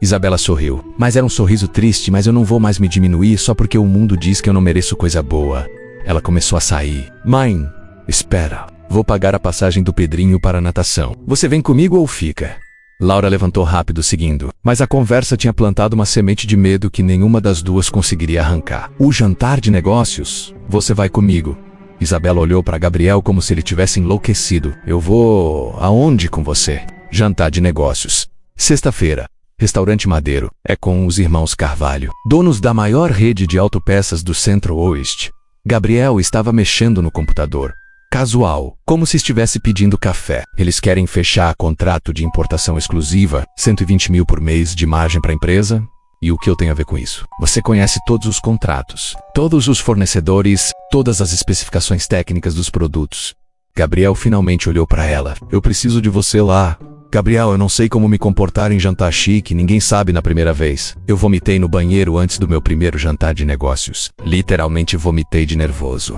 Isabela sorriu. Mas era um sorriso triste, mas eu não vou mais me diminuir só porque o mundo diz que eu não mereço coisa boa. Ela começou a sair. Mãe, espera. Vou pagar a passagem do Pedrinho para a natação. Você vem comigo ou fica? Laura levantou rápido, seguindo. Mas a conversa tinha plantado uma semente de medo que nenhuma das duas conseguiria arrancar. O jantar de negócios? Você vai comigo. Isabela olhou para Gabriel como se ele tivesse enlouquecido. Eu vou... aonde com você? Jantar de negócios. Sexta-feira. Restaurante Madeiro. É com os irmãos Carvalho, donos da maior rede de autopeças do Centro-Oeste. Gabriel estava mexendo no computador. Casual, como se estivesse pedindo café. Eles querem fechar contrato de importação exclusiva, 120 mil por mês de margem para a empresa. E o que eu tenho a ver com isso? Você conhece todos os contratos, todos os fornecedores, todas as especificações técnicas dos produtos. Gabriel finalmente olhou para ela. Eu preciso de você lá. Gabriel, eu não sei como me comportar em jantar chique, ninguém sabe na primeira vez. Eu vomitei no banheiro antes do meu primeiro jantar de negócios. Literalmente vomitei de nervoso.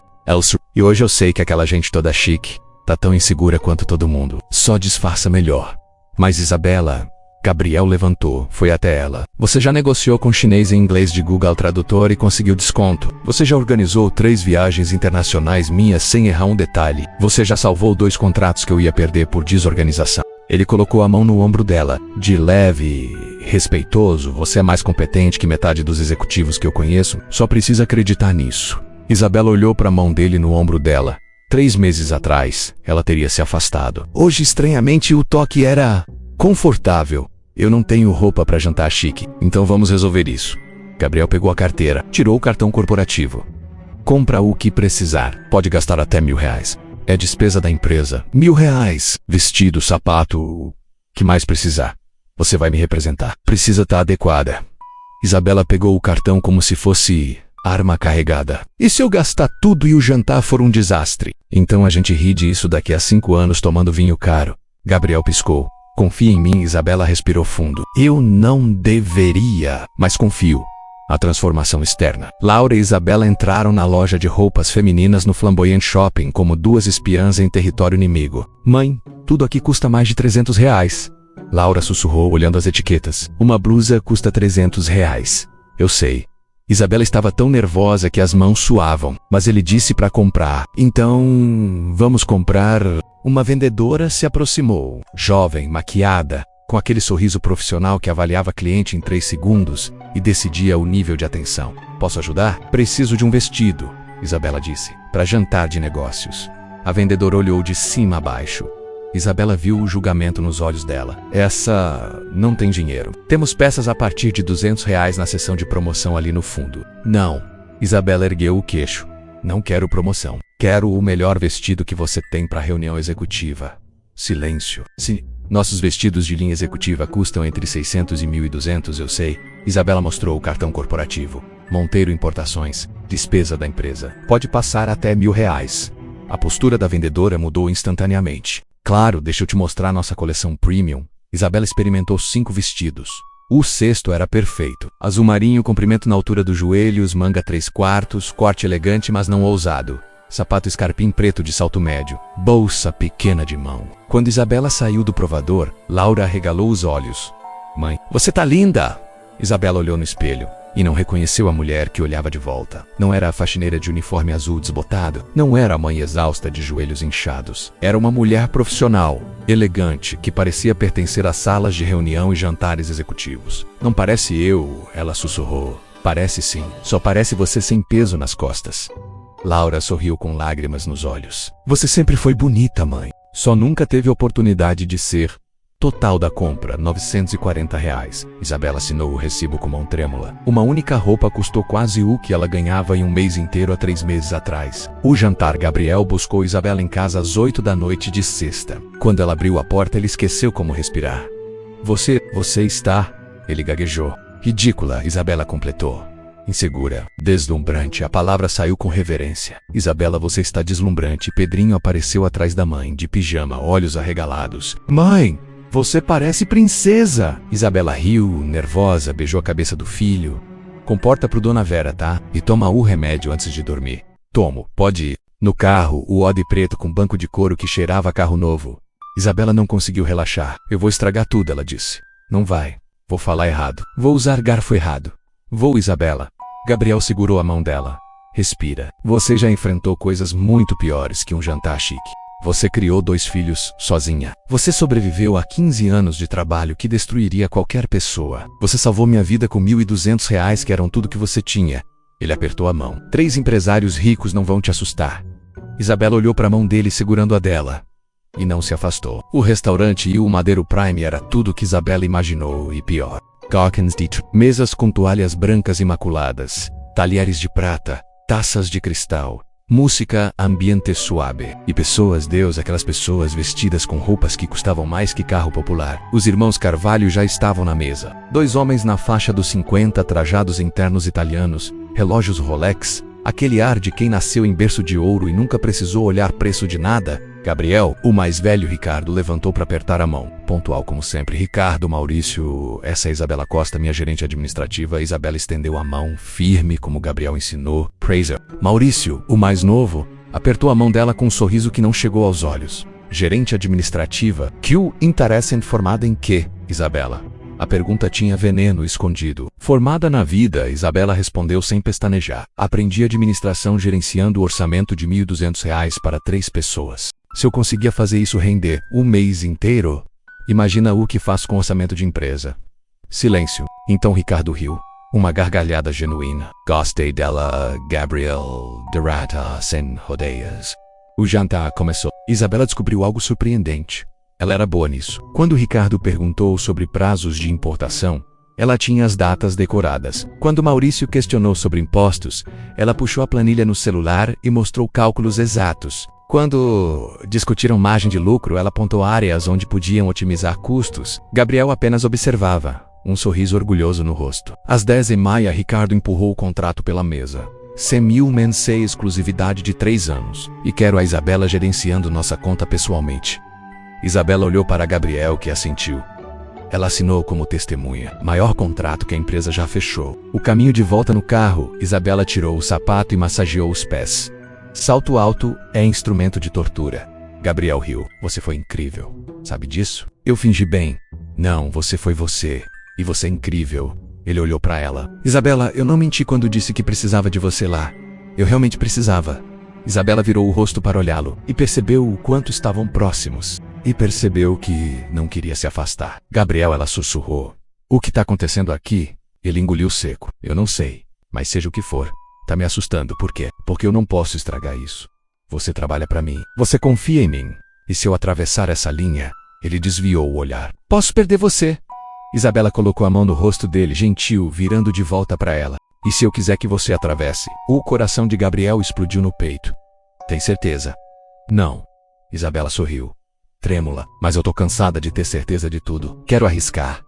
E hoje eu sei que aquela gente toda chique tá tão insegura quanto todo mundo. Só disfarça melhor. Mas Isabela... Gabriel levantou, foi até ela. Você já negociou com chinês e inglês de Google Tradutor e conseguiu desconto. Você já organizou 3 viagens internacionais minhas sem errar um detalhe. Você já salvou 2 contratos que eu ia perder por desorganização. Ele colocou a mão no ombro dela. De leve, respeitoso, você é mais competente que metade dos executivos que eu conheço. Só precisa acreditar nisso. Isabela olhou para a mão dele no ombro dela. 3 meses atrás, ela teria se afastado. Hoje, estranhamente, o toque era confortável. Eu não tenho roupa para jantar chique, então vamos resolver isso. Gabriel pegou a carteira, tirou o cartão corporativo. Compra o que precisar. Pode gastar até R$1.000. É despesa da empresa. R$1.000. Vestido, sapato, o que mais precisar. Você vai me representar. Precisa estar adequada. Isabela pegou o cartão como se fosse arma carregada. E se eu gastar tudo e o jantar for um desastre? Então a gente ri disso daqui a 5 anos tomando vinho caro. Gabriel piscou. Confia em mim, Isabela respirou fundo. Eu não deveria, mas confio. A transformação externa. Laura e Isabela entraram na loja de roupas femininas no Flamboyant Shopping como 2 espiãs em território inimigo. Mãe, tudo aqui custa mais de R$300. Laura sussurrou olhando as etiquetas. Uma blusa custa R$300. Eu sei. Isabela estava tão nervosa que as mãos suavam, mas ele disse para comprar. Então, vamos comprar... Uma vendedora se aproximou, jovem, maquiada, com aquele sorriso profissional que avaliava cliente em 3 segundos e decidia o nível de atenção. Posso ajudar? Preciso de um vestido, Isabela disse, para jantar de negócios. A vendedora olhou de cima a baixo. Isabela viu o julgamento nos olhos dela. Essa não tem dinheiro. Temos peças a partir de R$200 na seção de promoção ali no fundo. Não. Isabela ergueu o queixo. Não quero promoção. Quero o melhor vestido que você tem para reunião executiva. Silêncio. Nossos vestidos de linha executiva custam entre 600 e 1.200, eu sei. Isabela mostrou o cartão corporativo. Monteiro Importações. Despesa da empresa. Pode passar até R$1.000. A postura da vendedora mudou instantaneamente. Claro, deixa eu te mostrar nossa coleção premium. Isabela experimentou 5 vestidos. O 6º era perfeito. Azul marinho, comprimento na altura dos joelhos, manga 3/4, corte elegante mas não ousado. Sapato escarpim preto de salto médio. Bolsa pequena de mão. Quando Isabela saiu do provador, Laura arregalou os olhos. Mãe, você tá linda! Isabela olhou no espelho e não reconheceu a mulher que olhava de volta. Não era a faxineira de uniforme azul desbotado. Não era a mãe exausta de joelhos inchados. Era uma mulher profissional, elegante, que parecia pertencer a salas de reunião e jantares executivos. Não parece eu, ela sussurrou. Parece sim. Só parece você sem peso nas costas. Laura sorriu com lágrimas nos olhos. Você sempre foi bonita, mãe. Só nunca teve oportunidade de ser. Total da compra, R$940. Isabela assinou o recibo com mão trêmula. Uma única roupa custou quase o que ela ganhava em um mês inteiro há 3 meses atrás. O jantar. Gabriel buscou Isabela em casa às 8 da noite de sexta. Quando ela abriu a porta, ele esqueceu como respirar. Você está... Ele gaguejou. Ridícula, Isabela completou. Insegura, deslumbrante, a palavra saiu com reverência. Isabela, você está deslumbrante. Pedrinho apareceu atrás da mãe, de pijama, olhos arregalados. Mãe, você parece princesa! Isabela riu, nervosa, beijou a cabeça do filho. Comporta pro Dona Vera, tá? E toma o remédio antes de dormir. Tomo, pode ir. No carro, o Audi preto com banco de couro que cheirava a carro novo. Isabela não conseguiu relaxar. Eu vou estragar tudo, ela disse. Não vai. Vou falar errado. Vou usar garfo errado. Vou, Isabela. Gabriel segurou a mão dela. Respira. Você já enfrentou coisas muito piores que um jantar chique. Você criou 2 filhos sozinha. Você sobreviveu a 15 anos de trabalho que destruiria qualquer pessoa. Você salvou minha vida com R$ 1.200 que eram tudo que você tinha. Ele apertou a mão. 3 empresários ricos não vão te assustar. Isabela olhou para a mão dele segurando a dela. E não se afastou. O restaurante e o Madeiro Prime era tudo que Isabela imaginou e pior. Gawkins Dietrich. Mesas com toalhas brancas imaculadas. Talheres de prata. Taças de cristal. Música ambiente suave. E pessoas, Deus, aquelas pessoas vestidas com roupas que custavam mais que carro popular. Os irmãos Carvalho já estavam na mesa. 2 homens na faixa dos 50, trajados em ternos italianos, relógios Rolex, aquele ar de quem nasceu em berço de ouro e nunca precisou olhar preço de nada. Gabriel, o mais velho Ricardo, levantou para apertar a mão. Pontual como sempre. Ricardo, Maurício, essa é Isabela Costa, minha gerente administrativa. Isabela estendeu a mão, firme como Gabriel ensinou. Praiser. Maurício, o mais novo, apertou a mão dela com um sorriso que não chegou aos olhos. Gerente administrativa. Que o interessante formada em quê, Isabela? A pergunta tinha veneno escondido. Formada na vida, Isabela respondeu sem pestanejar. Aprendi administração gerenciando o orçamento de R$ 1.200 para 3 pessoas. Se eu conseguia fazer isso render um mês inteiro, imagina o que faço com orçamento de empresa. Silêncio. Então Ricardo riu. Uma gargalhada genuína. Gostei dela, Gabriel, de rata sem rodeias. O jantar começou. Isabela descobriu algo surpreendente. Ela era boa nisso. Quando Ricardo perguntou sobre prazos de importação, ela tinha as datas decoradas. Quando Maurício questionou sobre impostos, ela puxou a planilha no celular e mostrou cálculos exatos. Quando discutiram margem de lucro, ela apontou áreas onde podiam otimizar custos. Gabriel apenas observava, um sorriso orgulhoso no rosto. Às 10h30, Ricardo empurrou o contrato pela mesa. 100.000 mensais, exclusividade de 3 anos. E quero a Isabela gerenciando nossa conta pessoalmente. Isabela olhou para Gabriel, que assentiu. Ela assinou como testemunha. Maior contrato que a empresa já fechou. O caminho de volta no carro, Isabela tirou o sapato e massageou os pés. Salto alto é instrumento de tortura. Gabriel riu. Você foi incrível. Sabe disso? Eu fingi bem. Não, você foi você. E você é incrível. Ele olhou para ela. Isabela, eu não menti quando disse que precisava de você lá. Eu realmente precisava. Isabela virou o rosto para olhá-lo e percebeu o quanto estavam próximos. E percebeu que não queria se afastar. Gabriel, ela sussurrou. O que está acontecendo aqui? Ele engoliu seco. Eu não sei, mas seja o que for. Tá me assustando. Por quê? Porque eu não posso estragar isso. Você trabalha para mim. Você confia em mim. E se eu atravessar essa linha? Ele desviou o olhar. Posso perder você. Isabela colocou a mão no rosto dele, gentil, virando de volta para ela. E se eu quiser que você atravesse? O coração de Gabriel explodiu no peito. Tem certeza? Não. Isabela sorriu. Trêmula, mas eu tô cansada de ter certeza de tudo. Quero arriscar.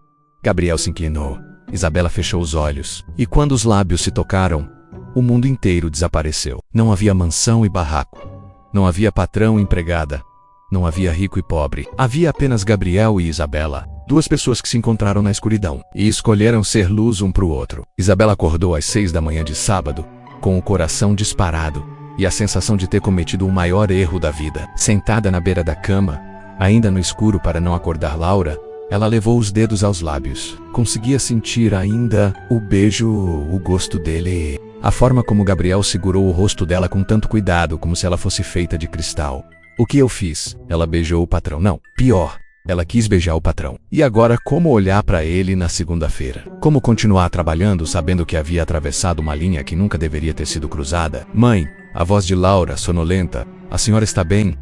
Gabriel se inclinou. Isabela fechou os olhos. E quando os lábios se tocaram, o mundo inteiro desapareceu. Não havia mansão e barraco. Não havia patrão e empregada. Não havia rico e pobre. Havia apenas Gabriel e Isabela. 2 pessoas que se encontraram na escuridão e escolheram ser luz um pro outro. Isabela acordou às 6 da manhã de sábado, com o coração disparado e a sensação de ter cometido o maior erro da vida. Sentada na beira da cama, ainda no escuro para não acordar Laura, ela levou os dedos aos lábios. Conseguia sentir ainda o beijo, o gosto dele. A forma como Gabriel segurou o rosto dela com tanto cuidado, como se ela fosse feita de cristal. O que eu fiz? Ela beijou o patrão. Não, pior. Ela quis beijar o patrão. E agora como olhar para ele na segunda-feira? Como continuar trabalhando sabendo que havia atravessado uma linha que nunca deveria ter sido cruzada? Mãe, a voz de Laura, sonolenta. A senhora está bem?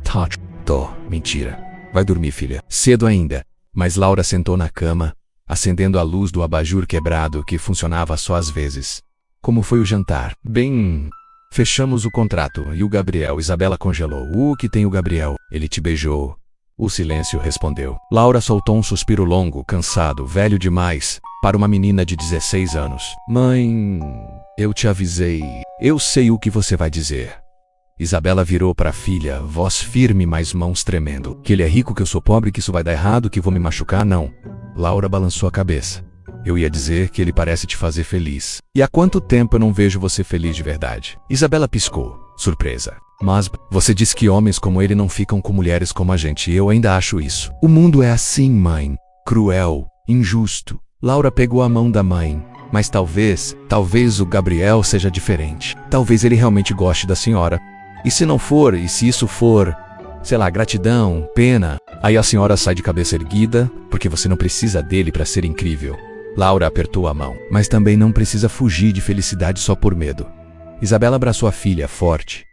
Tô. Mentira. Vai dormir, filha. Cedo ainda. Mas Laura sentou na cama, acendendo a luz do abajur quebrado que funcionava só às vezes. Como foi o jantar? Bem... Fechamos o contrato. E o Gabriel? Isabela congelou. O que tem o Gabriel? Ele te beijou. O silêncio respondeu. Laura soltou um suspiro longo, cansado, velho demais, para uma menina de 16 anos. Mãe, eu te avisei. Eu sei o que você vai dizer. Isabela virou para a filha, voz firme, mas mãos tremendo. Que ele é rico, que eu sou pobre, que isso vai dar errado, que vou me machucar, não. Laura balançou a cabeça. Eu ia dizer que ele parece te fazer feliz. E há quanto tempo eu não vejo você feliz de verdade? Isabela piscou, surpresa. Mas você diz que homens como ele não ficam com mulheres como a gente, e eu ainda acho isso. O mundo é assim, mãe. Cruel, injusto. Laura pegou a mão da mãe. Mas talvez o Gabriel seja diferente. Talvez ele realmente goste da senhora. E se não for, e se isso for, sei lá, gratidão, pena, aí a senhora sai de cabeça erguida, porque você não precisa dele para ser incrível. Laura apertou a mão, mas também não precisa fugir de felicidade só por medo. Isabela abraçou a filha, forte.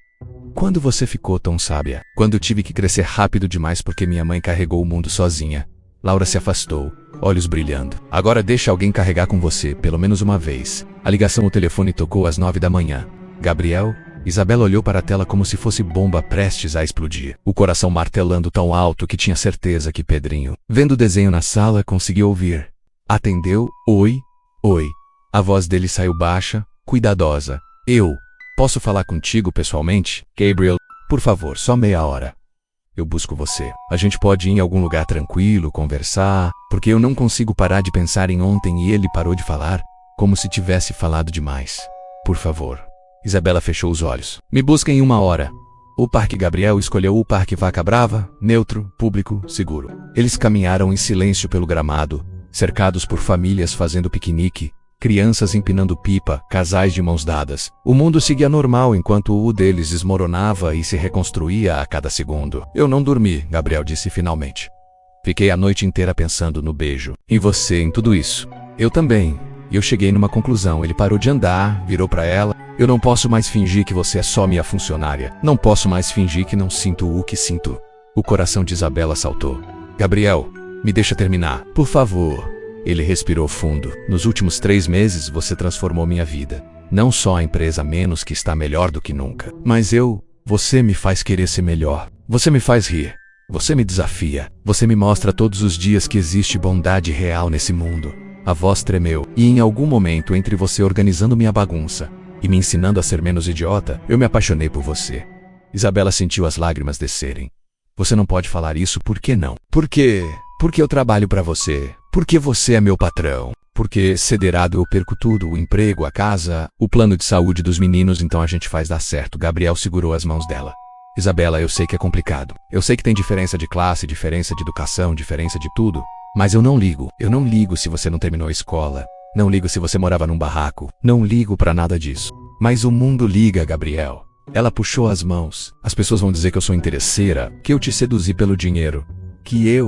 Quando você ficou tão sábia? Quando eu tive que crescer rápido demais porque minha mãe carregou o mundo sozinha. Laura se afastou, olhos brilhando. Agora deixa alguém carregar com você, pelo menos uma vez. A ligação ao telefone tocou às 9 da manhã. Gabriel? Isabela olhou para a tela como se fosse bomba prestes a explodir. O coração martelando tão alto que tinha certeza que Pedrinho, vendo o desenho na sala, conseguiu ouvir. Atendeu, oi, oi. A voz dele saiu baixa, cuidadosa. Eu, posso falar contigo pessoalmente? Gabriel, por favor, só meia hora. Eu busco você. A gente pode ir em algum lugar tranquilo, conversar, porque eu não consigo parar de pensar em ontem e ele parou de falar, como se tivesse falado demais. Por favor. Isabela fechou os olhos. Me busca em 1 hora. O Parque Gabriel escolheu o Parque Vaca Brava, neutro, público, seguro. Eles caminharam em silêncio pelo gramado, cercados por famílias fazendo piquenique, crianças empinando pipa, casais de mãos dadas. O mundo seguia normal enquanto o deles desmoronava e se reconstruía a cada segundo. Eu não dormi, Gabriel disse finalmente. Fiquei a noite inteira pensando no beijo. Em você, em tudo isso. Eu também. E eu cheguei numa conclusão. Ele parou de andar, virou para ela. Eu não posso mais fingir que você é só minha funcionária. Não posso mais fingir que não sinto o que sinto. O coração de Isabela saltou. Gabriel, me deixa terminar. Por favor. Ele respirou fundo. Nos últimos 3 meses você transformou minha vida. Não só a empresa menos que está melhor do que nunca. Mas você me faz querer ser melhor. Você me faz rir. Você me desafia. Você me mostra todos os dias que existe bondade real nesse mundo. A voz tremeu. E em algum momento entre você organizando minha bagunça e me ensinando a ser menos idiota, eu me apaixonei por você. Isabela sentiu as lágrimas descerem. Você não pode falar isso, por que não? Porque eu trabalho para você. Porque você é meu patrão. Porque cederado eu perco tudo, o emprego, a casa, o plano de saúde dos meninos, então a gente faz dar certo. Gabriel segurou as mãos dela. Isabela, eu sei que é complicado. Eu sei que tem diferença de classe, diferença de educação, diferença de tudo. Mas eu não ligo. Eu não ligo se você não terminou a escola. Não ligo se você morava num barraco. Não ligo pra nada disso. Mas o mundo liga, Gabriel. Ela puxou as mãos. As pessoas vão dizer que eu sou interesseira, que eu te seduzi pelo dinheiro.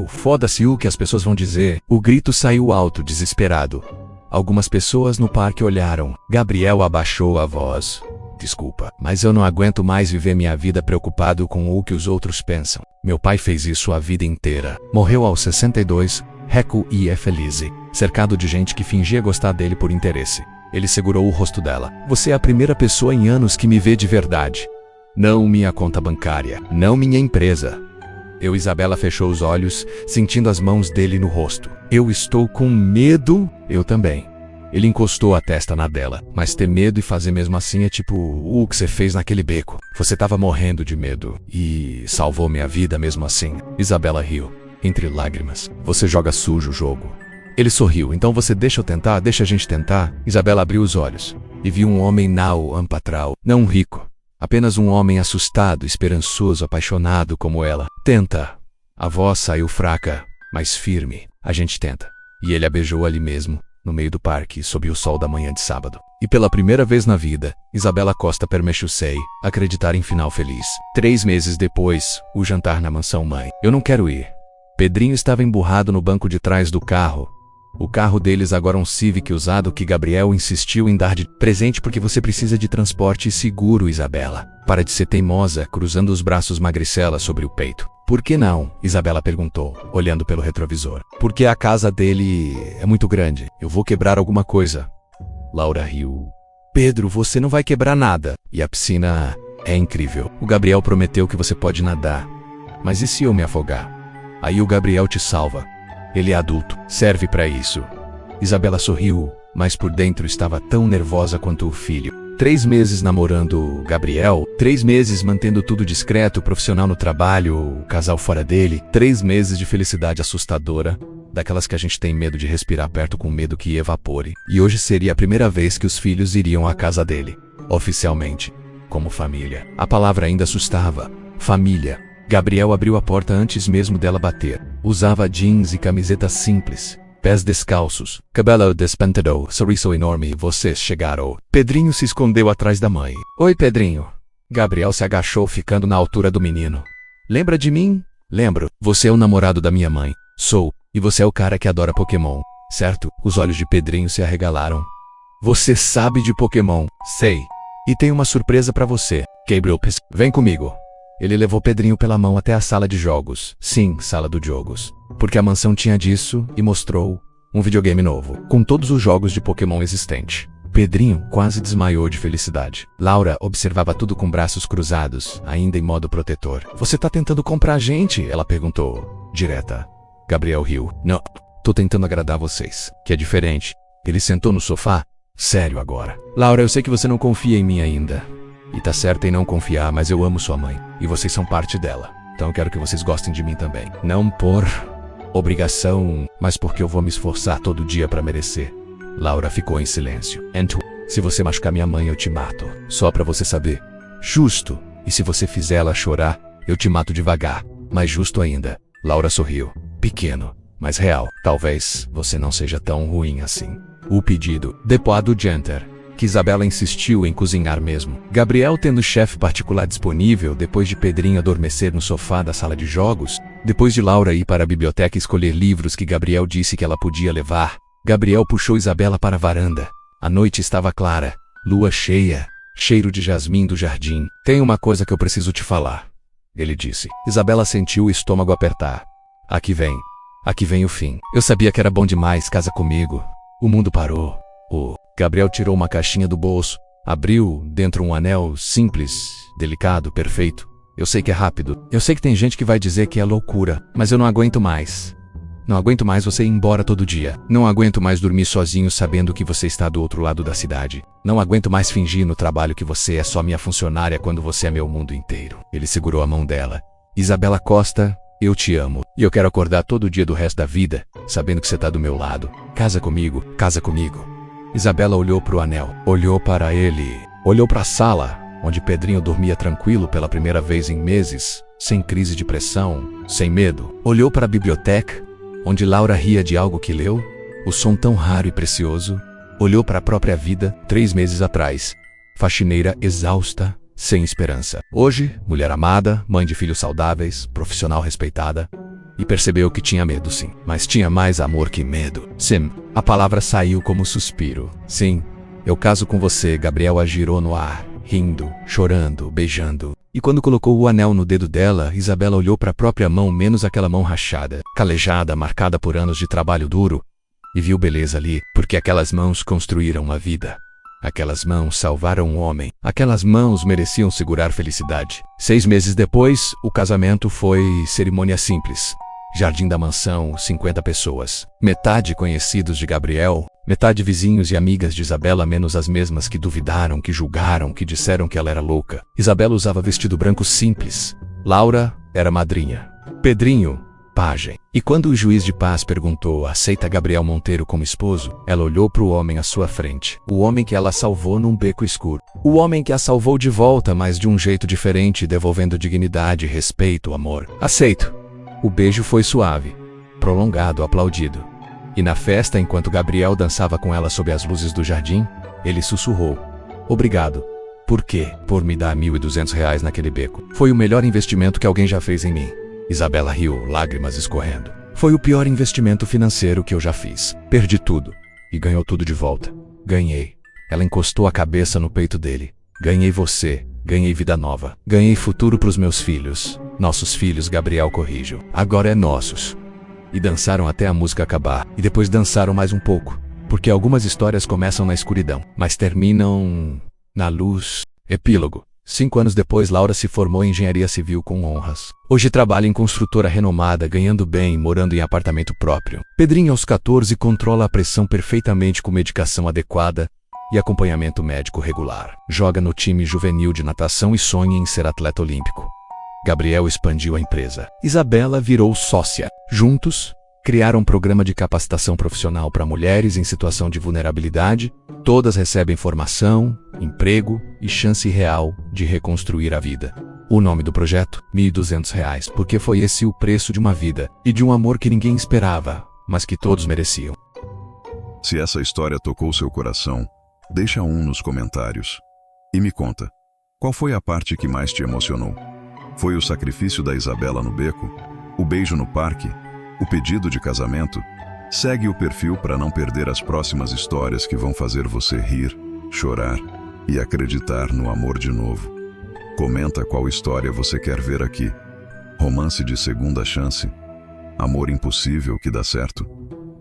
Foda-se o que as pessoas vão dizer. O grito saiu alto, desesperado. Algumas pessoas no parque olharam. Gabriel abaixou a voz. Desculpa, mas eu não aguento mais viver minha vida preocupado com o que os outros pensam. Meu pai fez isso a vida inteira. Morreu aos 62, rico e é feliz, cercado de gente que fingia gostar dele por interesse. Ele segurou o rosto dela. Você é a primeira pessoa em anos que me vê de verdade. Não minha conta bancária, não minha empresa. Isabela fechou os olhos, sentindo as mãos dele no rosto. Eu estou com medo? Eu também. Ele encostou a testa na dela. Mas ter medo e fazer mesmo assim é tipo o que você fez naquele beco. Você tava morrendo de medo e salvou minha vida mesmo assim. Isabela riu, entre lágrimas. Você joga sujo o jogo. Ele sorriu. Então você deixa eu tentar? Deixa a gente tentar? Isabela abriu os olhos e viu um homem nau ampatral, não rico. Apenas um homem assustado, esperançoso, apaixonado como ela. Tenta. A voz saiu fraca, mas firme. A gente tenta. E ele a beijou ali mesmo, no meio do parque, sob o sol da manhã de sábado. E pela primeira vez na vida, Isabela Costa permechou-se acreditar em final feliz. 3 meses depois, o jantar na mansão mãe. Eu não quero ir. Pedrinho estava emburrado no banco de trás do carro. O carro deles agora um Civic usado que Gabriel insistiu em dar de presente porque você precisa de transporte seguro, Isabela. Para de ser teimosa, cruzando os braços magricela sobre o peito. Por que não? Isabela perguntou, olhando pelo retrovisor. Porque a casa dele é muito grande. Eu vou quebrar alguma coisa. Laura riu. Pedro, você não vai quebrar nada. E a piscina é incrível. O Gabriel prometeu que você pode nadar. Mas e se eu me afogar? Aí o Gabriel te salva. Ele é adulto, serve pra isso. Isabela sorriu, mas por dentro estava tão nervosa quanto o filho. 3 meses namorando o Gabriel, 3 meses mantendo tudo discreto, profissional no trabalho, o casal fora dele, 3 meses de felicidade assustadora, daquelas que a gente tem medo de respirar perto com medo que evapore. E hoje seria a primeira vez que os filhos iriam à casa dele, oficialmente, como família. A palavra ainda assustava. Família. Gabriel abriu a porta antes mesmo dela bater. Usava jeans e camiseta simples. Pés descalços, cabelo despentado, sorriso enorme. Vocês chegaram. Pedrinho se escondeu atrás da mãe. Oi, Pedrinho. Gabriel se agachou, ficando na altura do menino. Lembra de mim? Lembro. Você é o namorado da minha mãe. Sou. E você é o cara que adora Pokémon, certo? Os olhos de Pedrinho se arregalaram. Você sabe de Pokémon? Sei. E tem uma surpresa pra você. Gabriel piscou. Vem comigo. Ele levou Pedrinho pela mão até a sala de jogos. Sim, sala dos jogos. Porque a mansão tinha disso e mostrou um videogame novo, com todos os jogos de Pokémon existentes. Pedrinho quase desmaiou de felicidade. Laura observava tudo com braços cruzados, ainda em modo protetor. Você tá tentando comprar a gente? Ela perguntou, direta. Gabriel riu. Não, tô tentando agradar vocês, que é diferente. Ele sentou no sofá. Sério agora. Laura, eu sei que você não confia em mim ainda. E tá certo em não confiar, mas eu amo sua mãe. E vocês são parte dela. Então eu quero que vocês gostem de mim também. Não por obrigação, mas porque eu vou me esforçar todo dia pra merecer. Laura ficou em silêncio. Se você machucar minha mãe, eu te mato. Só pra você saber. Justo. E se você fizer ela chorar, eu te mato devagar. Mais justo ainda. Laura sorriu. Pequeno, mas real. Talvez você não seja tão ruim assim. O pedido. Depois do jantar, que Isabela insistiu em cozinhar mesmo. Gabriel tendo chefe particular disponível depois de Pedrinho adormecer no sofá da sala de jogos, depois de Laura ir para a biblioteca escolher livros que Gabriel disse que ela podia levar, Gabriel puxou Isabela para a varanda. A noite estava clara, lua cheia, cheiro de jasmim do jardim. Tem uma coisa que eu preciso te falar, ele disse. Isabela sentiu o estômago apertar. Aqui vem o fim. Eu sabia que era bom demais, casa comigo. O mundo parou. Gabriel tirou uma caixinha do bolso, abriu dentro um anel simples, delicado, perfeito. Eu sei que é rápido. Eu sei que tem gente que vai dizer que é loucura, mas eu não aguento mais. Não aguento mais você ir embora todo dia. Não aguento mais dormir sozinho sabendo que você está do outro lado da cidade. Não aguento mais fingir no trabalho que você é só minha funcionária quando você é meu mundo inteiro. Ele segurou a mão dela. Isabela Costa, eu te amo. E eu quero acordar todo dia do resto da vida, sabendo que você tá do meu lado. Casa comigo, casa comigo. Isabela olhou para o anel, olhou para ele, olhou para a sala, onde Pedrinho dormia tranquilo pela primeira vez em meses, sem crise de pressão, sem medo. Olhou para a biblioteca, onde Laura ria de algo que leu, o som tão raro e precioso. Olhou para a própria vida, 3 meses atrás, faxineira exausta, sem esperança. Hoje, mulher amada, mãe de filhos saudáveis, profissional respeitada. E percebeu que tinha medo, sim. Mas tinha mais amor que medo. Sim, a palavra saiu como suspiro. Sim, eu caso com você. Gabriel a girou no ar, rindo, chorando, beijando. E quando colocou o anel no dedo dela, Isabela olhou para a própria mão, menos aquela mão rachada, calejada, marcada por anos de trabalho duro. E viu beleza ali, porque aquelas mãos construíram uma vida. Aquelas mãos salvaram um homem. Aquelas mãos mereciam segurar felicidade. 6 meses depois, o casamento foi cerimônia simples. Jardim da mansão, 50 pessoas. Metade conhecidos de Gabriel, metade vizinhos e amigas de Isabela, menos as mesmas que duvidaram, que julgaram, que disseram que ela era louca. Isabela usava vestido branco simples. Laura era madrinha. Pedrinho, pajem. E quando o juiz de paz perguntou: aceita Gabriel Monteiro como esposo? Ela olhou para o homem à sua frente. O homem que ela salvou num beco escuro. O homem que a salvou de volta, mas de um jeito diferente, devolvendo dignidade, respeito, amor. Aceito. O beijo foi suave, prolongado, aplaudido. E na festa, enquanto Gabriel dançava com ela sob as luzes do jardim, ele sussurrou: obrigado. Por quê? Por me dar R$1.200 naquele beco. Foi o melhor investimento que alguém já fez em mim. Isabela riu, lágrimas escorrendo. Foi o pior investimento financeiro que eu já fiz. Perdi tudo. E ganhou tudo de volta. Ganhei. Ela encostou a cabeça no peito dele. Ganhei você. Ganhei vida nova. Ganhei futuro pros meus filhos. Nossos filhos, Gabriel corrigiu. Agora é nossos. E dançaram até a música acabar. E depois dançaram mais um pouco. Porque algumas histórias começam na escuridão, mas terminam na luz. Epílogo. 5 anos depois, Laura se formou em engenharia civil com honras. Hoje trabalha em construtora renomada, ganhando bem e morando em apartamento próprio. Pedrinho, aos 14, controla a pressão perfeitamente com medicação adequada e acompanhamento médico regular. Joga no time juvenil de natação e sonha em ser atleta olímpico. Gabriel expandiu a empresa. Isabela virou sócia. Juntos, criaram um programa de capacitação profissional para mulheres em situação de vulnerabilidade. Todas recebem formação, emprego e chance real de reconstruir a vida. O nome do projeto? R$1.200, porque foi esse o preço de uma vida e de um amor que ninguém esperava, mas que todos mereciam. Se essa história tocou seu coração, deixa um nos comentários. E me conta, qual foi a parte que mais te emocionou? Foi o sacrifício da Isabela no beco? O beijo no parque? O pedido de casamento? Segue o perfil para não perder as próximas histórias que vão fazer você rir, chorar e acreditar no amor de novo. Comenta qual história você quer ver aqui. Romance de segunda chance? Amor impossível que dá certo?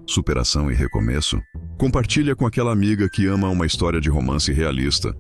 Superação e recomeço? Compartilha com aquela amiga que ama uma história de romance realista.